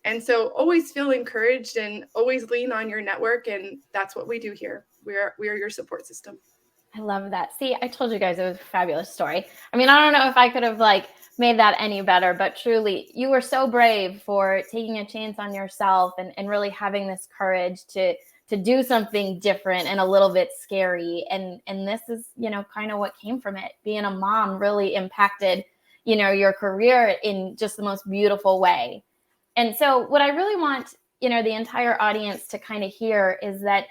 Speaker 11: And so always feel encouraged and always lean on your network. And that's what we do here. We are your support system.
Speaker 3: I love that. See, I told you guys it was a fabulous story. I mean, I don't know if I could have made that any better, but truly you were so brave for taking a chance on yourself and really having this courage to do something different and a little bit scary. And this is, kind of what came from it. Being a mom really impacted, your career in just the most beautiful way. And so what I really want, the entire audience to kind of hear is that,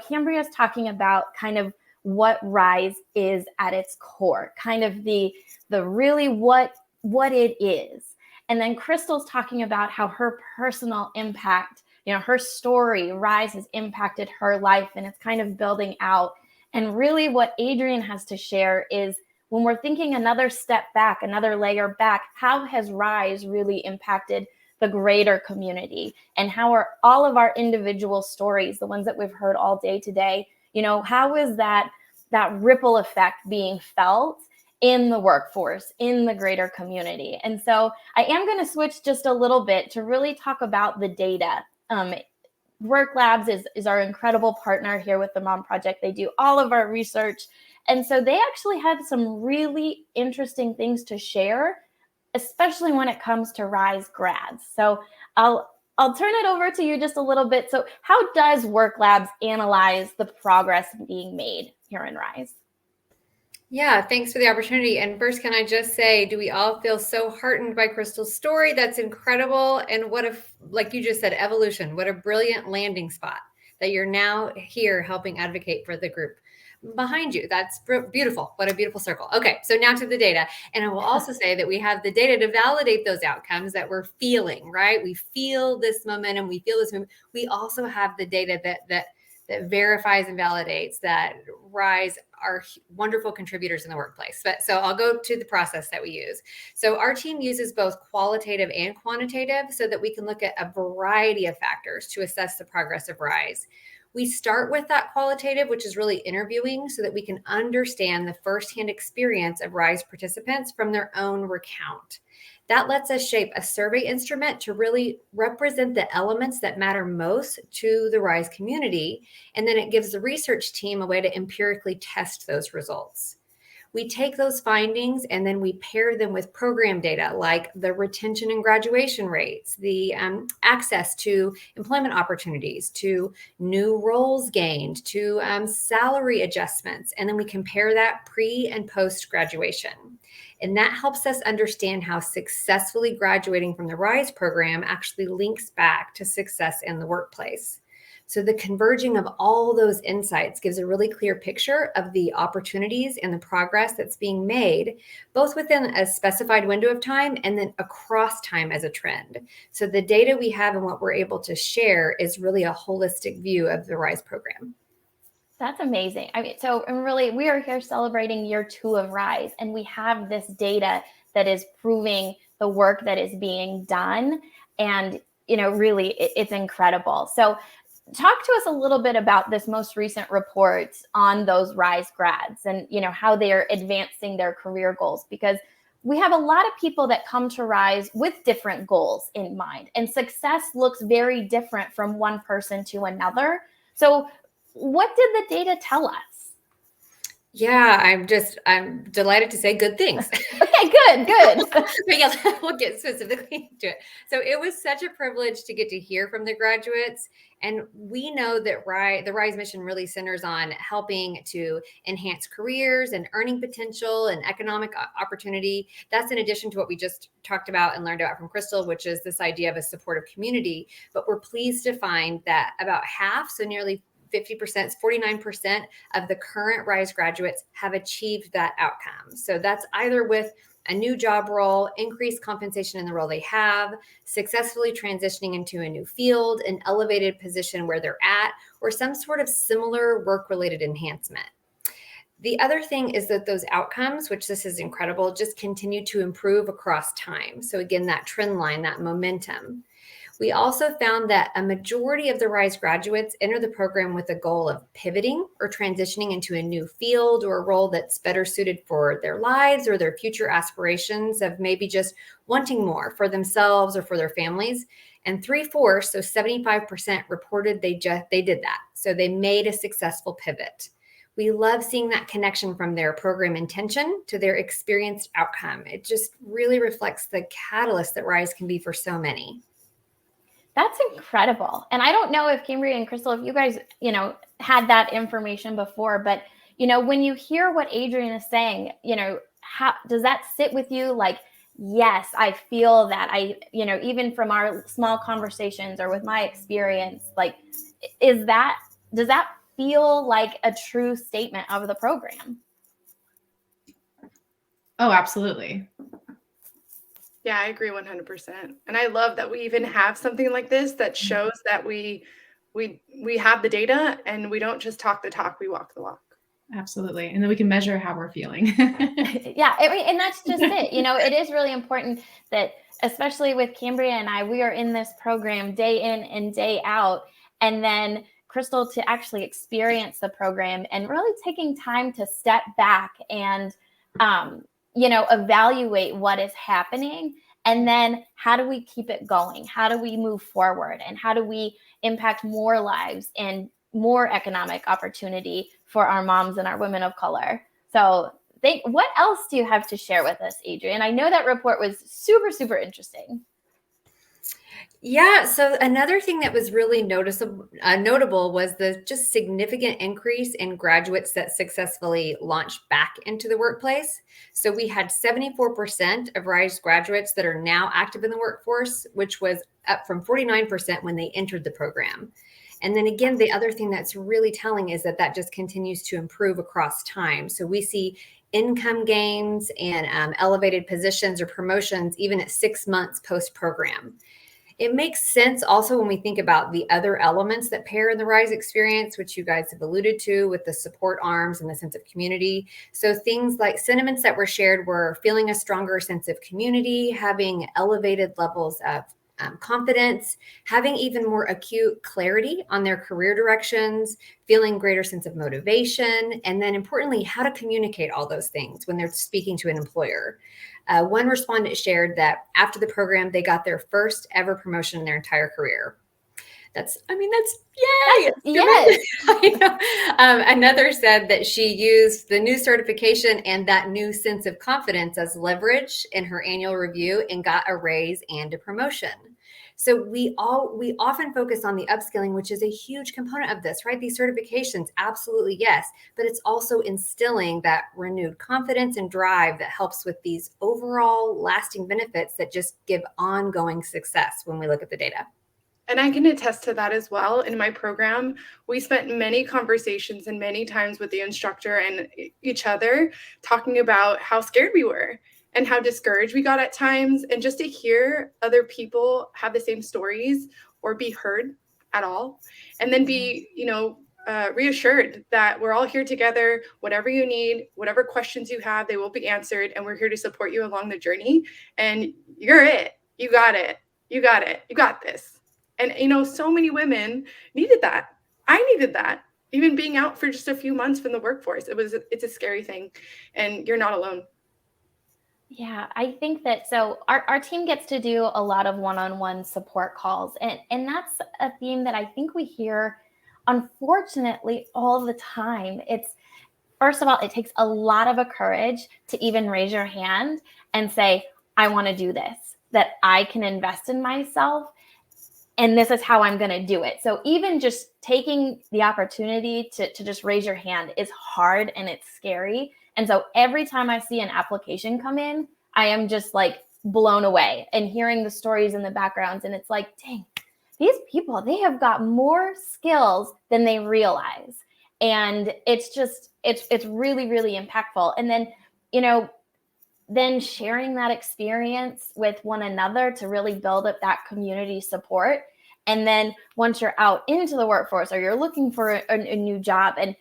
Speaker 3: Cambria's talking about kind of what RISE is at its core, kind of the really what it is. And then Crystal's talking about how her personal impact, her story, RISE, has impacted her life, and it's kind of building out. And really what Adrienne has to share is, when we're thinking another step back, another layer back, how has RISE really impacted the greater community? And how are all of our individual stories, the ones that we've heard all day today, how is that ripple effect being felt in the workforce, in the greater community? And so I am going to switch just a little bit to really talk about the data.
Speaker 13: Work Labs is our incredible partner here with the Mom Project. They do all of our research. And so they actually have some really interesting things to share, especially when it comes to RISE grads. So I'll turn it over to you just a little bit. So how does Work Labs analyze the progress being made here in RISE?
Speaker 12: Yeah, thanks for the opportunity. And first, can I just say, do we all feel so heartened by Crystal's story? That's incredible. And what if, like you just said, evolution, what a brilliant landing spot that you're now here helping advocate for the group behind you. That's beautiful. What a beautiful circle. Okay, so now to the data. And I will also say that we have the data to validate those outcomes that we're feeling, right? We feel this momentum. We feel this movement. We also have the data that verifies and validates that RISE are wonderful contributors in the workplace. So I'll go to the process that we use. So our team uses both qualitative and quantitative so that we can look at a variety of factors to assess the progress of RISE. We start with that qualitative, which is really interviewing so that we can understand the firsthand experience of RISE participants from their own recount. That lets us shape a survey instrument to really represent the elements that matter most to the RISE community. And then it gives the research team a way to empirically test those results. We take those findings and then we pair them with program data like the retention and graduation rates, the access to employment opportunities, to new roles gained, to salary adjustments. And then we compare that pre and post graduation. And that helps us understand how successfully graduating from the RISE program actually links back to success in the workplace. So the converging of all those insights gives a really clear picture of the opportunities and the progress that's being made, both within a specified window of time and then across time as a trend. So the data we have and what we're able to share is really a holistic view of the RISE program.
Speaker 13: That's amazing. I mean, so really, we are here celebrating year 2 of RISE, and we have this data that is proving the work that is being done. And, really, it's incredible. So talk to us a little bit about this most recent report on those RISE grads and, how they are advancing their career goals, because we have a lot of people that come to RISE with different goals in mind, and success looks very different from one person to another. So what did the data tell us?
Speaker 12: Yeah, I'm delighted to say good things.
Speaker 13: Okay, good.
Speaker 12: But yeah, we'll get specifically into it. So it was such a privilege to get to hear from the graduates. And we know that the RISE mission really centers on helping to enhance careers and earning potential and economic opportunity. That's in addition to what we just talked about and learned about from Crystal, which is this idea of a supportive community. But we're pleased to find that about half, so nearly 50%, 49% of the current RISE graduates have achieved that outcome. So that's either with a new job role, increased compensation in the role they have, successfully transitioning into a new field, an elevated position where they're at, or some sort of similar work-related enhancement. The other thing is that those outcomes, which this is incredible, just continue to improve across time. So again, that trend line, that momentum. We also found that a majority of the RISE graduates enter the program with a goal of pivoting or transitioning into a new field or a role that's better suited for their lives or their future aspirations of maybe just wanting more for themselves or for their families. And 3/4, so 75%, reported they did that. So they made a successful pivot. We love seeing that connection from their program intention to their experienced outcome. It just really reflects the catalyst that RISE can be for so many.
Speaker 13: That's incredible. And I don't know if Cambria and Crystal, if you guys, had that information before, but, when you hear what Adrienne is saying, how does that sit with you? Like, yes, I feel that even from our small conversations or with my experience, like, does that feel like a true statement of the program?
Speaker 10: Oh, absolutely.
Speaker 11: Yeah, I agree 100%. And I love that we even have something like this that shows that we have the data and we don't just talk the talk, we walk the walk.
Speaker 10: Absolutely. And then we can measure how we're feeling.
Speaker 13: Yeah, and that's just it. It is really important that, especially with Cambria and I, we are in this program day in and day out. And then Crystal to actually experience the program and really taking time to step back and, evaluate what is happening And then how do we keep it going? How do we move forward? And how do we impact more lives and more economic opportunity for our moms and our women of color? So what else do you have to share with us, Adrienne? I know that report was super, super interesting.
Speaker 12: Yeah, so another thing that was really notable was the just significant increase in graduates that successfully launched back into the workplace. So we had 74% of RISE graduates that are now active in the workforce, which was up from 49% when they entered the program. And then again, the other thing that's really telling is that just continues to improve across time. So we see income gains and elevated positions or promotions even at 6 months post-program. It makes sense also when we think about the other elements that pair in the RISE experience, which you guys have alluded to with the support arms and the sense of community. So things like sentiments that were shared were feeling a stronger sense of community, having elevated levels of confidence, having even more acute clarity on their career directions, feeling greater sense of motivation, and then importantly, how to communicate all those things when they're speaking to an employer. One respondent shared that after the program, they got their first ever promotion in their entire career. That's yay!
Speaker 13: Yes.
Speaker 12: Another said that she used the new certification and that new sense of confidence as leverage in her annual review and got a raise and a promotion. So we often focus on the upskilling, which is a huge component of this, right? These certifications, absolutely yes, but it's also instilling that renewed confidence and drive that helps with these overall lasting benefits that just give ongoing success when we look at the data.
Speaker 11: And I can attest to that as well. In my program, we spent many conversations and many times with the instructor and each other talking about how scared we were and how discouraged we got at times. And just to hear other people have the same stories or be heard at all, and then be, reassured that we're all here together. Whatever you need, whatever questions you have, they will be answered. And we're here to support you along the journey. And you're it. You got it. You got it. You got this. And, so many women needed that. I needed that. Even being out for just a few months from the workforce, it's a scary thing, and you're not alone.
Speaker 13: Yeah, I think that so our team gets to do a lot of one-on-one support calls, and that's a theme that I think we hear, unfortunately, all the time. It's, first of all, it takes a lot of courage to even raise your hand and say, I want to do this, that I can invest in myself, and this is how I'm going to do it. So even just taking the opportunity to just raise your hand is hard and it's scary. And so every time I see an application come in, I am just like blown away and hearing the stories in the backgrounds. And it's like, dang, these people, they have got more skills than they realize. And it's just, it's really, really impactful. And then, then sharing that experience with one another to really build up that community support. And then once you're out into the workforce or you're looking for a new job and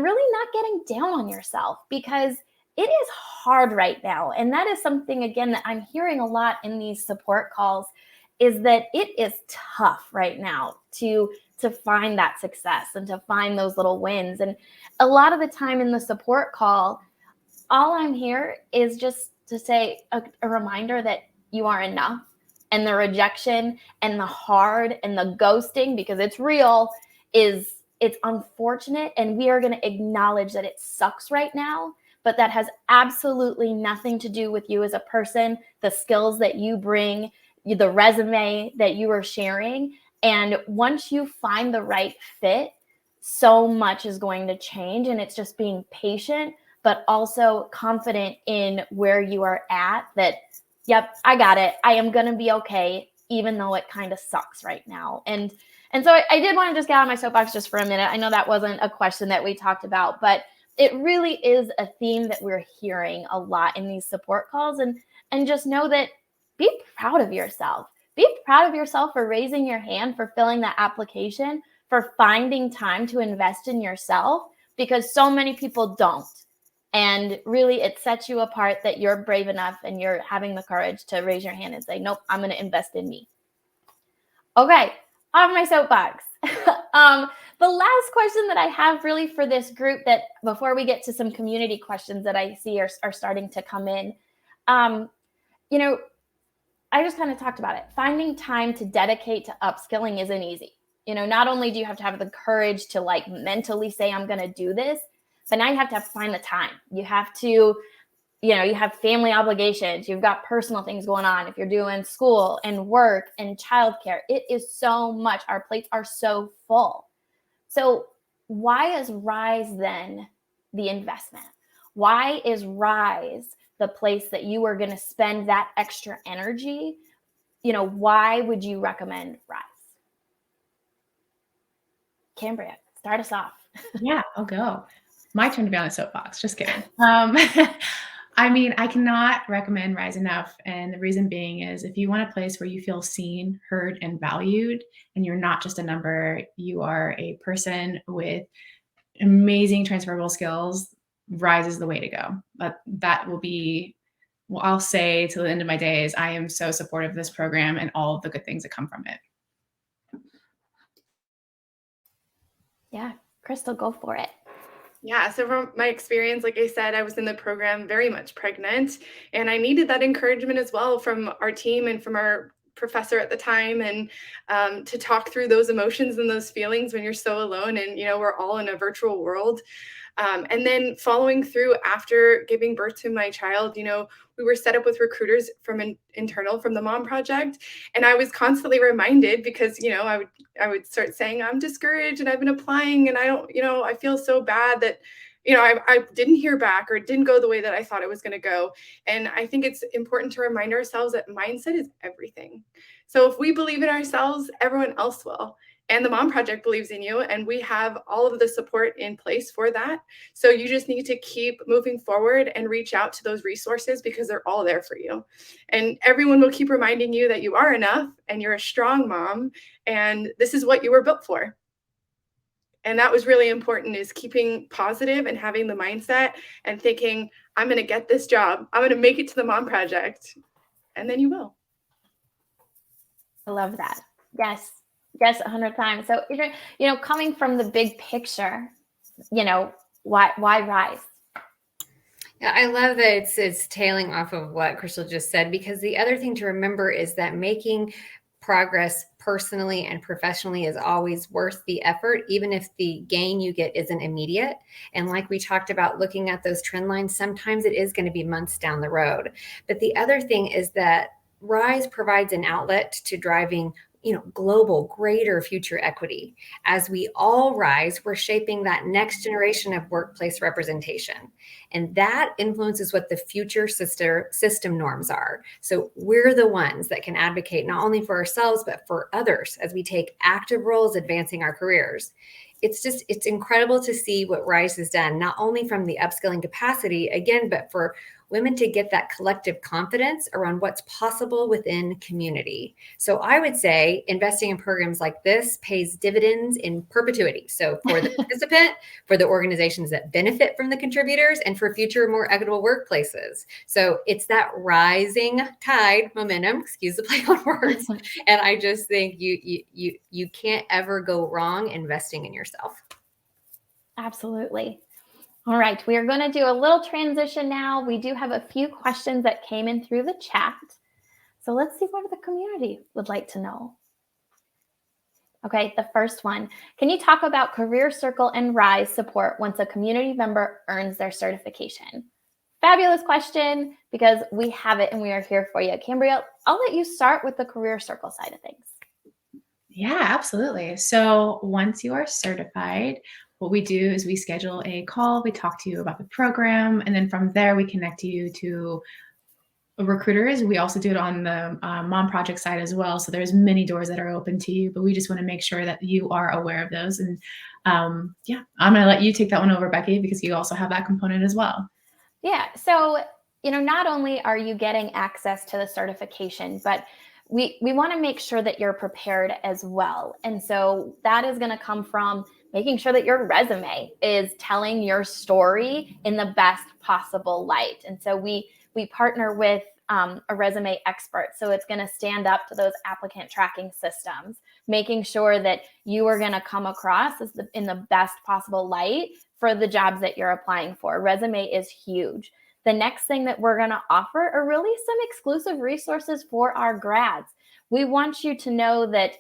Speaker 13: really not getting down on yourself, because it is hard right now. And that is something, again, that I'm hearing a lot in these support calls, is that it is tough right now to find that success and to find those little wins. And a lot of the time in the support call, all I'm here is just to say a reminder that you are enough, and the rejection and the hard and the ghosting, because it's real, it's unfortunate. And we are going to acknowledge that it sucks right now, but that has absolutely nothing to do with you as a person, the skills that you bring, the resume that you are sharing. And once you find the right fit, so much is going to change. And it's just being patient, but also confident in where you are at, that, yep, I got it. I am going to be okay, even though it kind of sucks right now. And so I did want to just get on my soapbox just for a minute. I know that wasn't a question that we talked about, but it really is a theme that we're hearing a lot in these support calls. And just know that, be proud of yourself. Be proud of yourself for raising your hand, for filling that application, for finding time to invest in yourself, because so many people don't. And really, it sets you apart that you're brave enough and you're having the courage to raise your hand and say, nope, I'm going to invest in me. Okay, off my soapbox. The last question that I have really for this group, that before we get to some community questions that I see are starting to come in, I just kind of talked about it. Finding time to dedicate to upskilling isn't easy. Not only do you have to have the courage to like mentally say, I'm going to do this, but now you have to find the time. You have to, you have family obligations. You've got personal things going on. If you're doing school and work and childcare, it is so much. Our plates are so full. So why is Rise then the investment? Why is Rise the place that you are going to spend that extra energy? Why would you recommend Rise? Cambria, start us off.
Speaker 10: Yeah, I'll go. My turn to be on a soapbox. Just kidding. I mean, I cannot recommend Rise enough. And the reason being is if you want a place where you feel seen, heard, and valued, and you're not just a number, you are a person with amazing transferable skills, Rise is the way to go. But that will be, well, I'll say till the end of my days, I am so supportive of this program and all of the good things that come from it.
Speaker 13: Yeah, Crystal, go for it.
Speaker 11: Yeah, so from my experience, like I said, I was in the program very much pregnant, and I needed that encouragement as well from our team and from our professor at the time, and to talk through those emotions and those feelings when you're so alone, and we're all in a virtual world. And then following through after giving birth to my child, we were set up with recruiters from internal from the Mom Project. And I was constantly reminded because, I would start saying, I'm discouraged and I've been applying and I don't, I feel so bad that, I didn't hear back or it didn't go the way that I thought it was going to go. And I think it's important to remind ourselves that mindset is everything. So if we believe in ourselves, everyone else will. And the Mom Project believes in you, and we have all of the support in place for that. So you just need to keep moving forward and reach out to those resources because they're all there for you. And everyone will keep reminding you that you are enough and you're a strong mom, and this is what you were built for. And that was really important, is keeping positive and having the mindset and thinking, I'm going to get this job. I'm going to make it to the Mom Project. And then you will.
Speaker 13: I love that. Yes, 100 times. So, coming from the big picture, why Rise?
Speaker 12: Yeah, I love that it's tailing off of what Crystal just said, because the other thing to remember is that making progress personally and professionally is always worth the effort, even if the gain you get isn't immediate. And like we talked about, looking at those trend lines, sometimes it is going to be months down the road. But the other thing is that Rise provides an outlet to driving global, greater future equity. As we all rise, we're shaping that next generation of workplace representation. And that influences what the future system norms are. So we're the ones that can advocate not only for ourselves, but for others as we take active roles advancing our careers. It's incredible to see what Rise has done, not only from the upskilling capacity, again, but for women to get that collective confidence around what's possible within community. So I would say investing in programs like this pays dividends in perpetuity. So for the participant, for the organizations that benefit from the contributors, and for future more equitable workplaces. So it's that rising tide momentum, excuse the play on words. And I just think you can't ever go wrong investing in yourself.
Speaker 13: Absolutely. All right, we are going to do a little transition now. We do have a few questions that came in through the chat. So let's see what the community would like to know. Okay, the first one. Can you talk about Career Circle and Rise support once a community member earns their certification? Fabulous question, because we have it and we are here for you. Cambria, I'll let you start with the Career Circle side of things.
Speaker 10: Yeah, absolutely. So once you are certified, what we do is we schedule a call, we talk to you about the program, and then from there we connect you to recruiters. We also do it on the Mom Project side as well. So there's many doors that are open to you, but we just want to make sure that you are aware of those. And yeah, I'm going to let you take that one over, Becky, because you also have that component as well.
Speaker 13: Yeah. So, not only are you getting access to the certification, but we want to make sure that you're prepared as well. And so that is going to come from making sure that your resume is telling your story in the best possible light. And so we partner with a resume expert. So it's going to stand up to those applicant tracking systems, making sure that you are going to come across as in the best possible light for the jobs that you're applying for. Resume is huge. the next thing that we're going to offer are really some exclusive resources for our grads. We want you to know that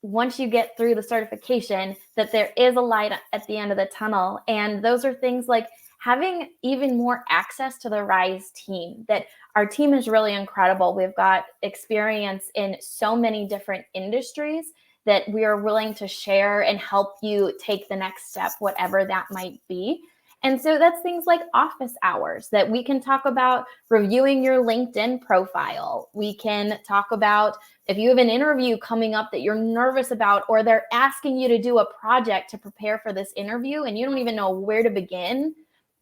Speaker 13: once you get through the certification, that there is a light at the end of the tunnel. And those are things like having even more access to the RISE team, that our team is really incredible. We've got experience in so many different industries that we are willing to share and help you take the next step, whatever that might be. And so that's things like office hours that we can talk about, reviewing your LinkedIn profile. We can talk about if you have an interview coming up that you're nervous about, or they're asking you to do a project to prepare for this interview and you don't even know where to begin.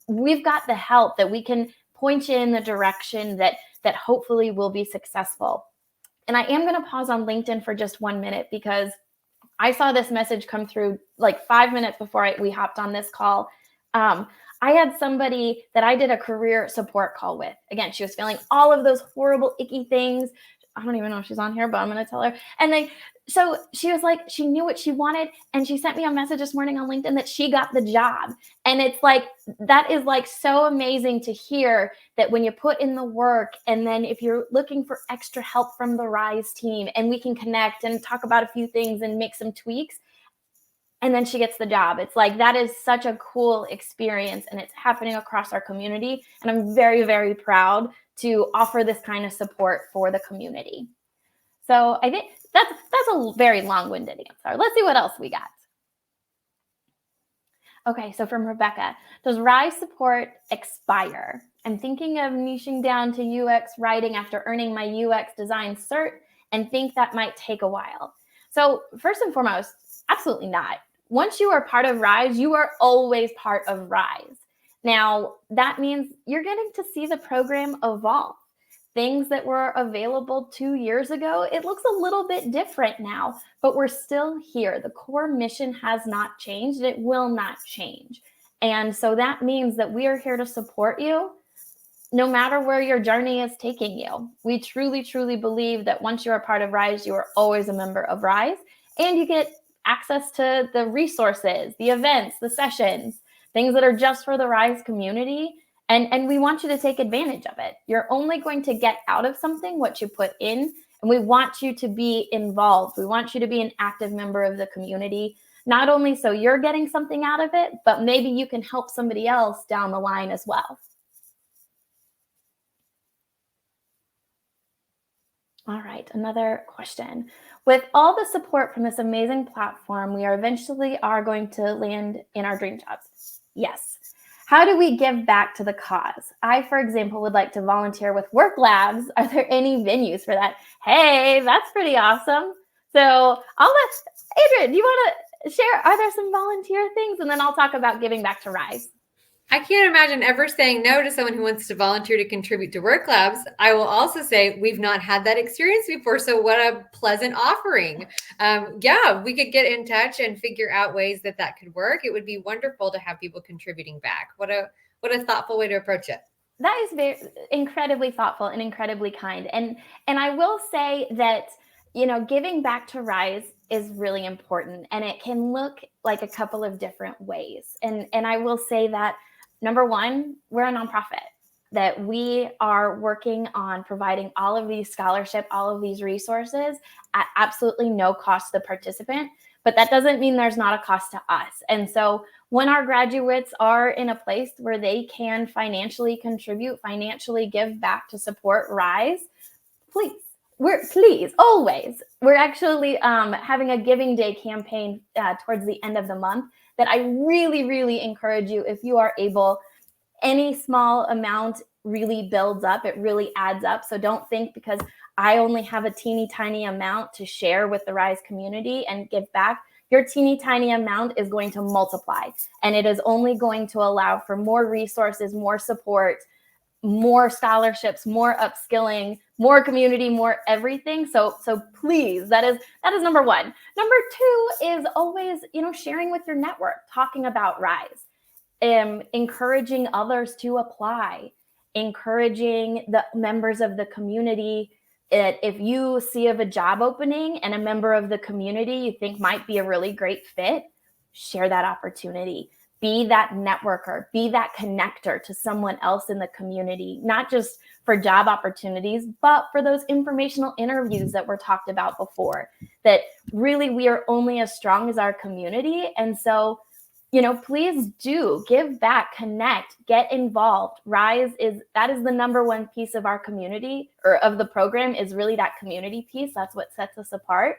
Speaker 13: We've got the help that we can point you in the direction that hopefully will be successful. And I am going to pause on LinkedIn for just 1 minute because I saw this message come through like 5 minutes before we hopped on this call. I had somebody that I did a career support call with. Again, she was feeling all of those horrible, icky things. I don't even know if she's on here, but I'm going to tell her. And so she was like, she knew what she wanted. And she sent me a message this morning on LinkedIn that she got the job. And it's like, that is like so amazing to hear that when you put in the work, and then if you're looking for extra help from the RISE team, and we can connect and talk about a few things and make some tweaks, and then she gets the job. It's like, that is such a cool experience, and it's happening across our community. And I'm very, very proud to offer this kind of support for the community. So I think that's a very long-winded answer. Let's see what else we got. Okay, so from Rebecca, does RISE support expire? I'm thinking of niching down to UX writing after earning my UX design cert and think that might take a while. So first and foremost, absolutely not. Once you are part of RISE, you are always part of RISE. Now, that means you're getting to see the program evolve. Things that were available 2 years ago, it looks a little bit different now, but we're still here. The core mission has not changed. It will not change. And so that means that we are here to support you no matter where your journey is taking you. We truly, truly believe that once you're a part of RISE, you are always a member of RISE, and you get access to the resources, the events, the sessions, things that are just for the RISE community. And we want you to take advantage of it. You're only going to get out of something what you put in, and we want you to be involved. We want you to be an active member of the community, not only so you're getting something out of it, but maybe you can help somebody else down the line as well. All right, another question. With all the support from this amazing platform, we are eventually going to land in our dream jobs. Yes. How do we give back to the cause? I, for example, would like to volunteer with work labs. Are there any venues for that? Hey, that's pretty awesome. So I'll let Adrian, do you want to share? Are there some volunteer things? And then I'll talk about giving back to RISE.
Speaker 12: I can't imagine ever saying no to someone who wants to volunteer to contribute to work labs. I will also say we've not had that experience before. So what a pleasant offering. Yeah, we could get in touch and figure out ways that could work. It would be wonderful to have people contributing back. What a thoughtful way to approach it.
Speaker 13: That is very incredibly thoughtful and incredibly kind. And I will say that, giving back to RISE is really important, and it can look like a couple of different ways. And I will say that, number one, we're a nonprofit, that we are working on providing all of these scholarships, all of these resources at absolutely no cost to the participant. But that doesn't mean there's not a cost to us. And so when our graduates are in a place where they can financially contribute, financially give back to support RISE, please, always. We're actually having a Giving Day campaign towards the end of the month that I really, really encourage you, if you are able, any small amount really builds up. It really adds up. So don't think because I only have a teeny tiny amount to share with the RISE community and give back. Your teeny tiny amount is going to multiply, and it is only going to allow for more resources, more support, more scholarships, more upskilling, more community, more everything. So please, that is number one. Number two is always, sharing with your network, talking about RISE, encouraging others to apply, encouraging the members of the community. If you see of a job opening and a member of the community you think might be a really great fit, share that opportunity. be that networker, be that connector to someone else in the community, not just for job opportunities, but for those informational interviews that were talked about before, that really we are only as strong as our community. And so, please do give back, connect, get involved. That is the number one piece of our community, or of the program, is really that community piece. That's what sets us apart.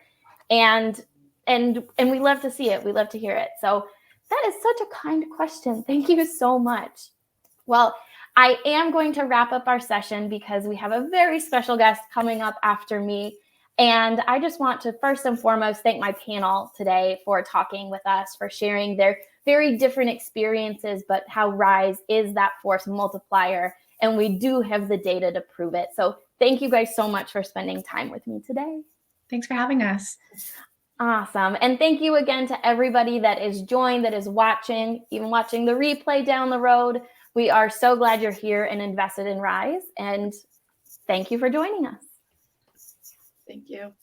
Speaker 13: And we love to see it. We love to hear it. So that is such a kind question. Thank you so much. Well, I am going to wrap up our session because we have a very special guest coming up after me. And I just want to first and foremost thank my panel today for talking with us, for sharing their very different experiences, but how RISE is that force multiplier. And we do have the data to prove it. So thank you guys so much for spending time with me today.
Speaker 10: Thanks for having us.
Speaker 13: Awesome. And thank you again to everybody that is joined, that is watching, even watching the replay down the road. We are so glad you're here and invested in RISE. And thank you for joining us.
Speaker 6: Thank you.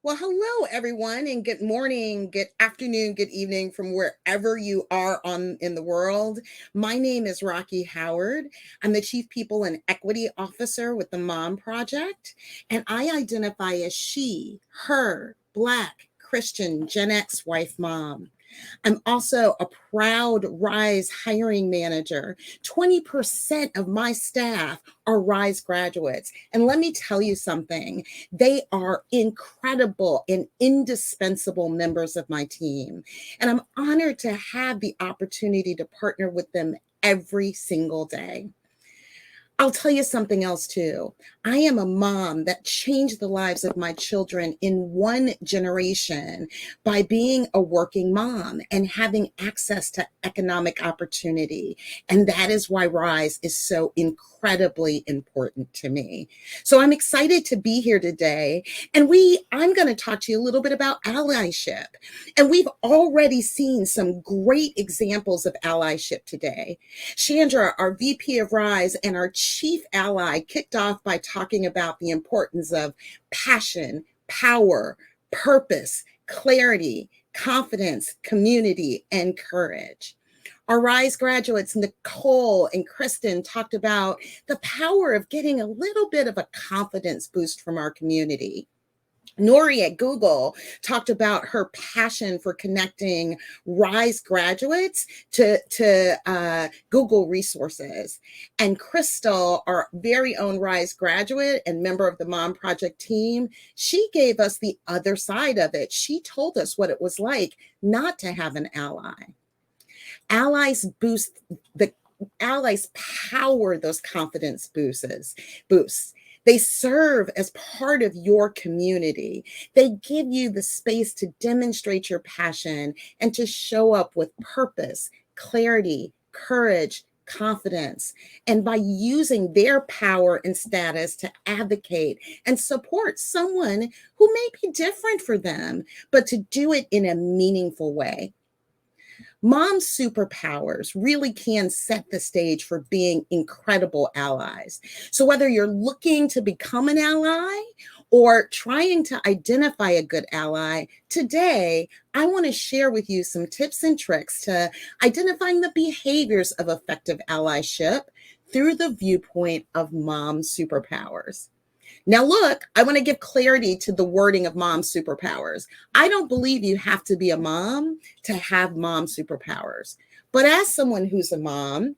Speaker 14: Well, hello, everyone, and good morning, good afternoon, good evening from wherever you are in the world. My name is Rocky Howard. I'm the Chief People and Equity Officer with the Mom Project, and I identify as she, her, Black, Christian, Gen X wife mom. I'm also a proud RISE hiring manager. 20% of my staff are RISE graduates. And let me tell you something, they are incredible and indispensable members of my team. And I'm honored to have the opportunity to partner with them every single day. I'll tell you something else too. I am a mom that changed the lives of my children in one generation by being a working mom and having access to economic opportunity. And that is why RISE is so incredibly important to me. So I'm excited to be here today. And I'm going to talk to you a little bit about allyship. And we've already seen some great examples of allyship today. Chandra, our VP of RISE and our chief ally, kicked off by talking about the importance of passion, power, purpose, clarity, confidence, community, and courage. Our RISE graduates, Nicole and Kristen, talked about the power of getting a little bit of a confidence boost from our community. Nori at Google talked about her passion for connecting RISE graduates to Google resources. And Crystal, our very own RISE graduate and member of the Mom Project team, she gave us the other side of it. She told us what it was like not to have an ally. Allies power those confidence boosts. They serve as part of your community. They give you the space to demonstrate your passion and to show up with purpose, clarity, courage, confidence, and by using their power and status to advocate and support someone who may be different for them, but to do it in a meaningful way. Mom superpowers really can set the stage for being incredible allies. So whether you're looking to become an ally or trying to identify a good ally, today I want to share with you some tips and tricks to identifying the behaviors of effective allyship through the viewpoint of mom superpowers. Now, look, I want to give clarity to the wording of mom superpowers. I don't believe you have to be a mom to have mom superpowers. But as someone who's a mom,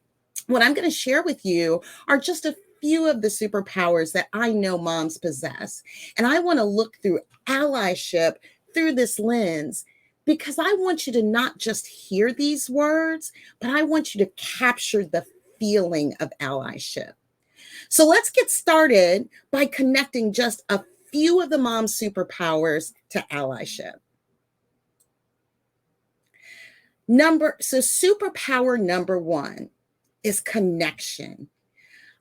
Speaker 14: what I'm going to share with you are just a few of the superpowers that I know moms possess. And I want to look through allyship through this lens because I want you to not just hear these words, but I want you to capture the feeling of allyship. So let's get started by connecting just a few of the mom superpowers to allyship. Superpower number one is connection.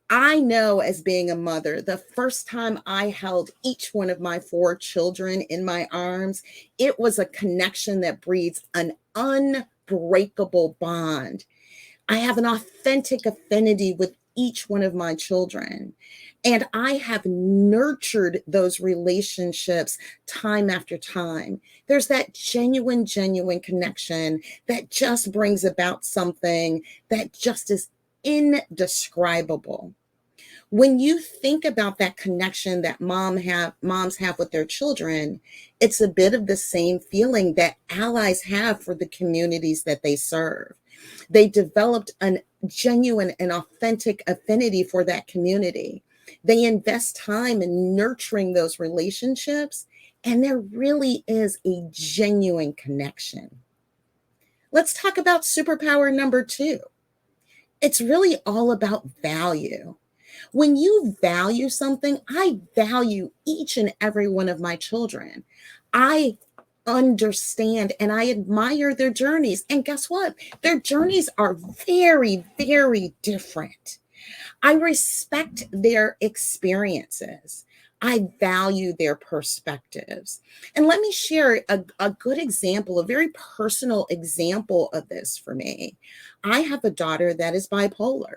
Speaker 14: I know as being a mother, the first time I held each one of my 4 children in my arms, it was a connection that breeds an unbreakable bond. I have an authentic affinity with each one of my children. And I have nurtured those relationships time after time. There's that genuine connection that just brings about something that just is indescribable. When you think about that connection that moms have with their children, it's a bit of the same feeling that allies have for the communities that they serve. They developed a genuine and authentic affinity for that community. They invest time in nurturing those relationships, and there really is a genuine connection. Let's talk about superpower number 2. It's really all about value. When you value something, I value each and every one of my children. I understand and I admire their journeys. And guess what? Their journeys are very, very different. I respect their experiences. I value their perspectives. And let me share a good example, a very personal example of this for me. I have a daughter that is bipolar.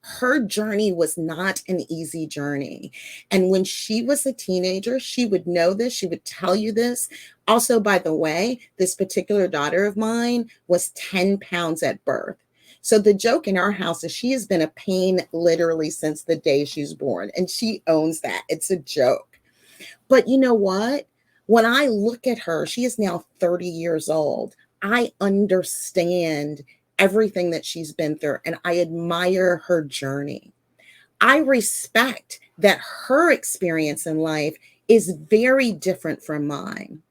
Speaker 14: Her journey was not an easy journey. And when she was a teenager, she would know this, she would tell you this. Also, by the way, this particular daughter of mine was 10 pounds at birth. So the joke in our house is she has been a pain literally since the day she was born, and she owns that. It's a joke. But you know what? When I look at her, she is now 30 years old. I understand everything that she's been through, and I admire her journey. I respect that her experience in life is very different from mine.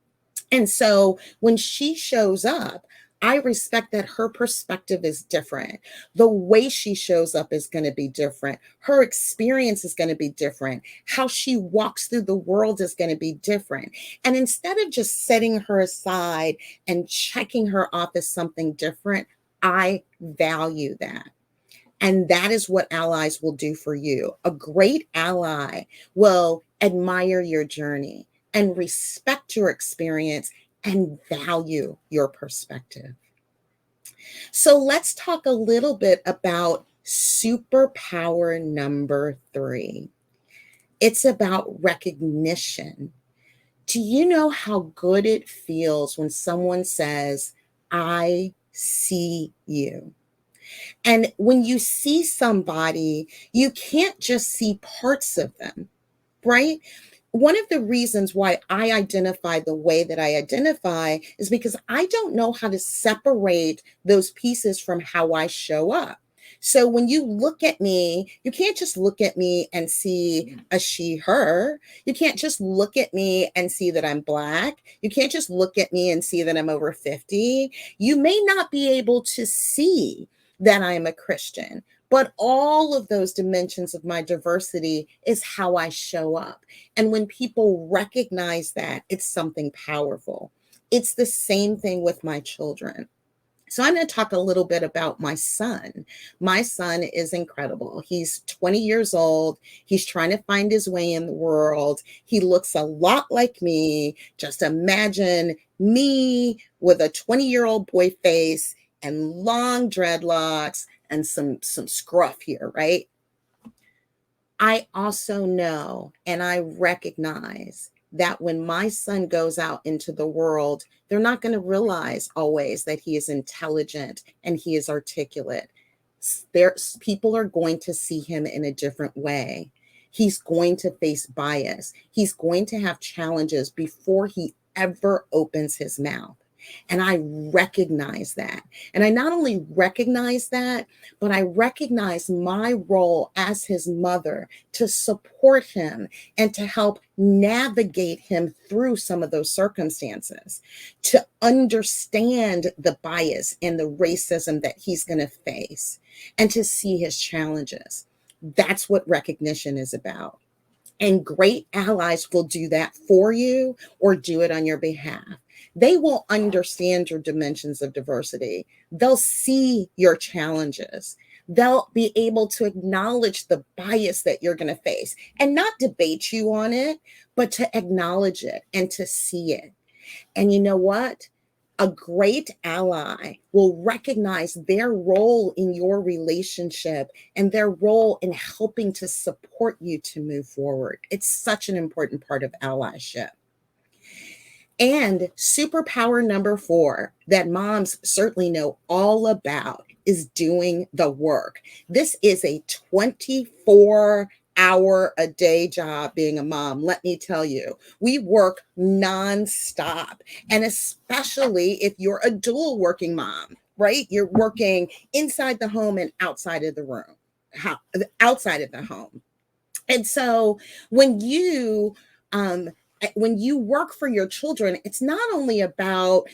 Speaker 14: And so when she shows up, I respect that her perspective is different. The way she shows up is going to be different. Her experience is going to be different. How she walks through the world is going to be different. And instead of just setting her aside and checking her off as something different, I value that. And that is what allies will do for you. A great ally will admire your journey and respect your experience and value your perspective. So let's talk a little bit about superpower number 3. It's about recognition. Do you know how good it feels when someone says, I see you? And when you see somebody, you can't just see parts of them, right? One of the reasons why I identify the way that I identify is because I don't know how to separate those pieces from how I show up. So when you look at me, you can't just look at me and see a she, her. You can't just look at me and see that I'm Black. You can't just look at me and see that I'm over 50. You may not be able to see that I'm a Christian, but all of those dimensions of my diversity is how I show up. And when people recognize that, it's something powerful. It's the same thing with my children. So I'm going to talk a little bit about my son. My son is incredible. He's 20 years old. He's trying to find his way in the world. He looks a lot like me. Just imagine me with a 20-year-old boy face and long dreadlocks and some scruff here, right? I also know and I recognize that when my son goes out into the world, they're not going to realize always that he is intelligent and he is articulate. People are going to see him in a different way. He's going to face bias. He's going to have challenges before he ever opens his mouth. And I recognize that. And I not only recognize that, but I recognize my role as his mother to support him and to help navigate him through some of those circumstances, to understand the bias and the racism that he's going to face, and to see his challenges. That's what recognition is about. And great allies will do that for you or do it on your behalf. They will understand your dimensions of diversity. They'll see your challenges. They'll be able to acknowledge the bias that you're going to face and not debate you on it, but to acknowledge it and to see it. And you know what? A great ally will recognize their role in your relationship and their role in helping to support you to move forward. It's such an important part of allyship. And superpower number 4 that moms certainly know all about is doing the work. This is a 24-hour a day job being a mom. Let me tell you, we work nonstop. And especially if you're a dual working mom, right? You're working inside the home and outside of the room, outside of the home. And so when you um when you work for your children, it's not only about,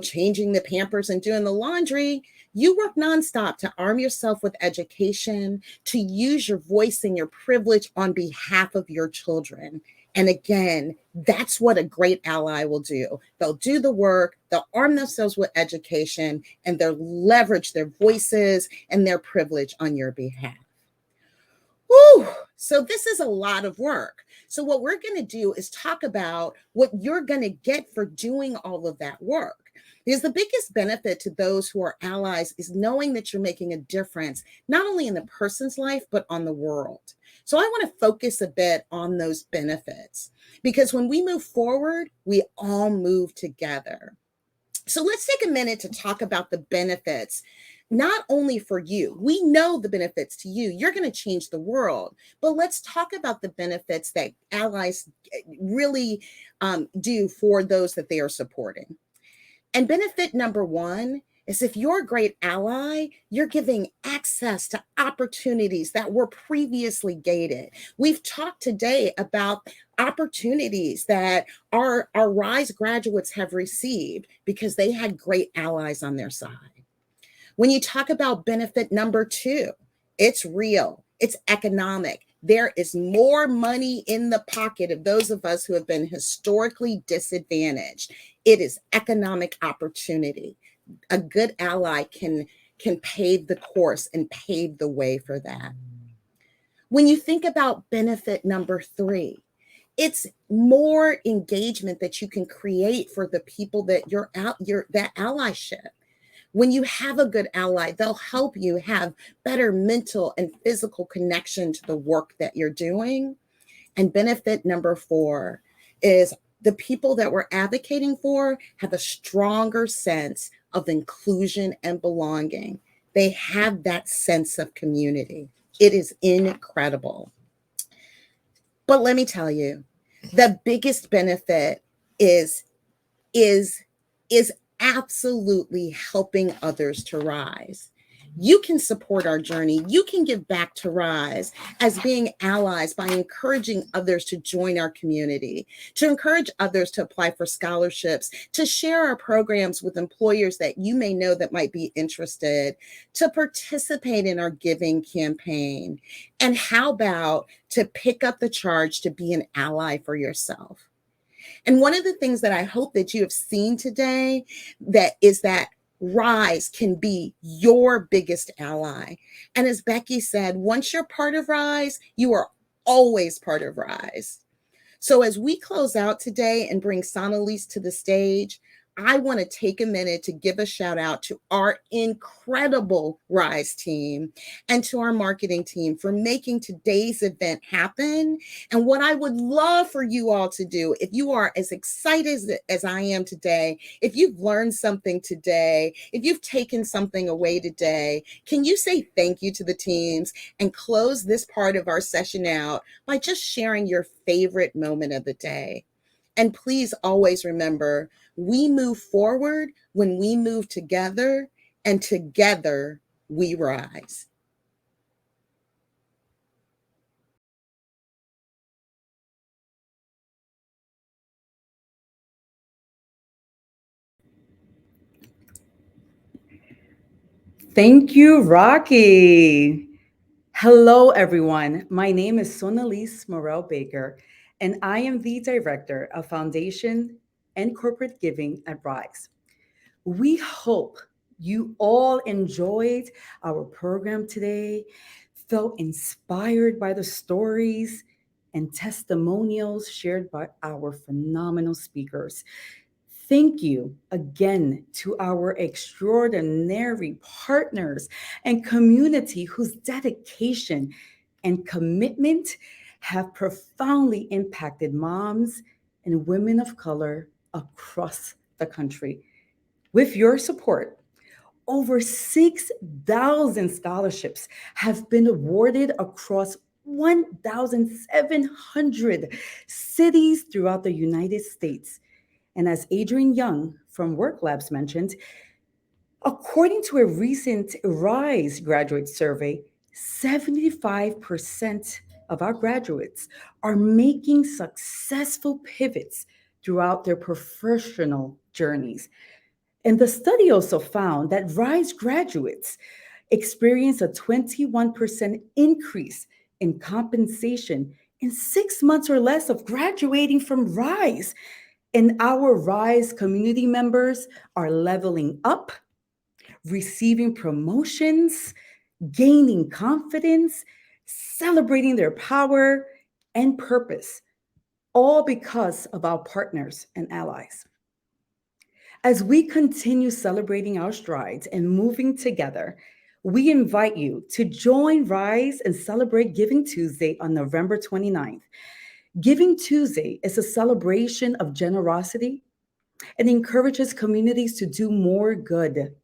Speaker 14: changing the pampers and doing the laundry. You work nonstop to arm yourself with education, to use your voice and your privilege on behalf of your children. And again, that's what a great ally will do. They'll do the work, they'll arm themselves with education, and they'll leverage their voices and their privilege on your behalf. Whew. So this is a lot of work. So what we're going to do is talk about what you're going to get for doing all of that work. Because the biggest benefit to those who are allies is knowing that you're making a difference, not only in the person's life, but on the world. So I want to focus a bit on those benefits, because when we move forward, we all move together. So let's take a minute to talk about the benefits, not only for you. We know the benefits to you. You're going to change the world. But let's talk about the benefits that allies really do for those that they are supporting. And benefit number 1 is, if you're a great ally, you're giving access to opportunities that were previously gated. We've talked today about opportunities that our RISE graduates have received because they had great allies on their side. When you talk about benefit number 2, it's real, it's economic. There is more money in the pocket of those of us who have been historically disadvantaged. It is economic opportunity. A good ally can pave the course and pave the way for that. When you think about benefit number 3, it's more engagement that you can create for the people that that allyship. When you have a good ally, they'll help you have better mental and physical connection to the work that you're doing. And benefit number 4 is the people that we're advocating for have a stronger sense of inclusion and belonging. They have that sense of community. It is incredible. But let me tell you, the biggest benefit is absolutely helping others to rise. You can support our journey. You can give back to Rise as being allies by encouraging others to join our community, to encourage others to apply for scholarships, to share our programs with employers that you may know that might be interested, to participate in our giving campaign. And how about to pick up the charge to be an ally for yourself? And one of the things that I hope that you have seen today that Rise can be your biggest ally. And as Becky said, once you're part of Rise, you are always part of Rise. So as we close out today and bring Sonalise to the stage, I want to take a minute to give a shout out to our incredible Rise team and to our marketing team for making today's event happen. And what I would love for you all to do, if you are as excited as I am today, if you've learned something today, if you've taken something away today, can you say thank you to the teams and close this part of our session out by just sharing your favorite moment of the day? And please always remember, we move forward when we move together, and together we rise.
Speaker 15: Thank you, Rocky. Hello, everyone. My name is Sonalise Morel Baker, and I am the Director of Foundation and Corporate Giving at Rise. We hope you all enjoyed our program today, felt inspired by the stories and testimonials shared by our phenomenal speakers. Thank you again to our extraordinary partners and community whose dedication and commitment have profoundly impacted moms and women of color across the country. With your support, over 6,000 scholarships have been awarded across 1,700 cities throughout the United States. And as Adrienne Young from Work Labs mentioned, according to a recent RISE graduate survey, 75% of our graduates are making successful pivots throughout their professional journeys. And the study also found that RISE graduates experience a 21% increase in compensation in 6 months or less of graduating from RISE. And our RISE community members are leveling up, receiving promotions, gaining confidence, celebrating their power and purpose, all because of our partners and allies. As we continue celebrating our strides and moving together, we invite you to join RISE and celebrate Giving Tuesday on November 29th. Giving Tuesday is a celebration of generosity and encourages communities to do more good.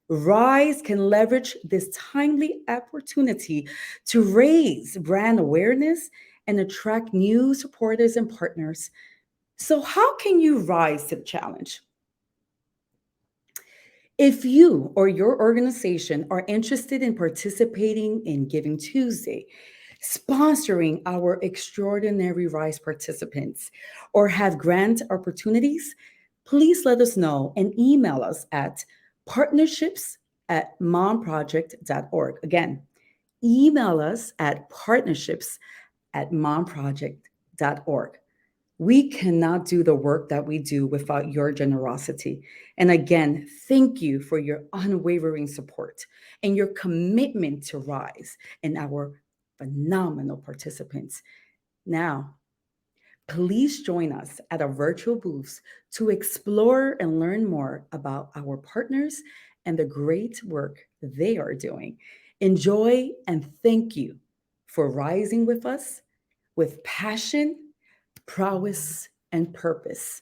Speaker 15: RISE can leverage this timely opportunity to raise brand awareness and attract new supporters and partners. So, how can you rise to the challenge? If you or your organization are interested in participating in Giving Tuesday, sponsoring our extraordinary RISE participants, or have grant opportunities, please let us know and email us at partnerships@momproject.org. Again, email us at partnerships@momproject.org. We cannot do the work that we do without your generosity. And again, thank you for your unwavering support and your commitment to RISE and our phenomenal participants. Now, please join us at our virtual booths to explore and learn more about our partners and the great work they are doing. Enjoy and thank you for rising with us with passion, prowess, and purpose.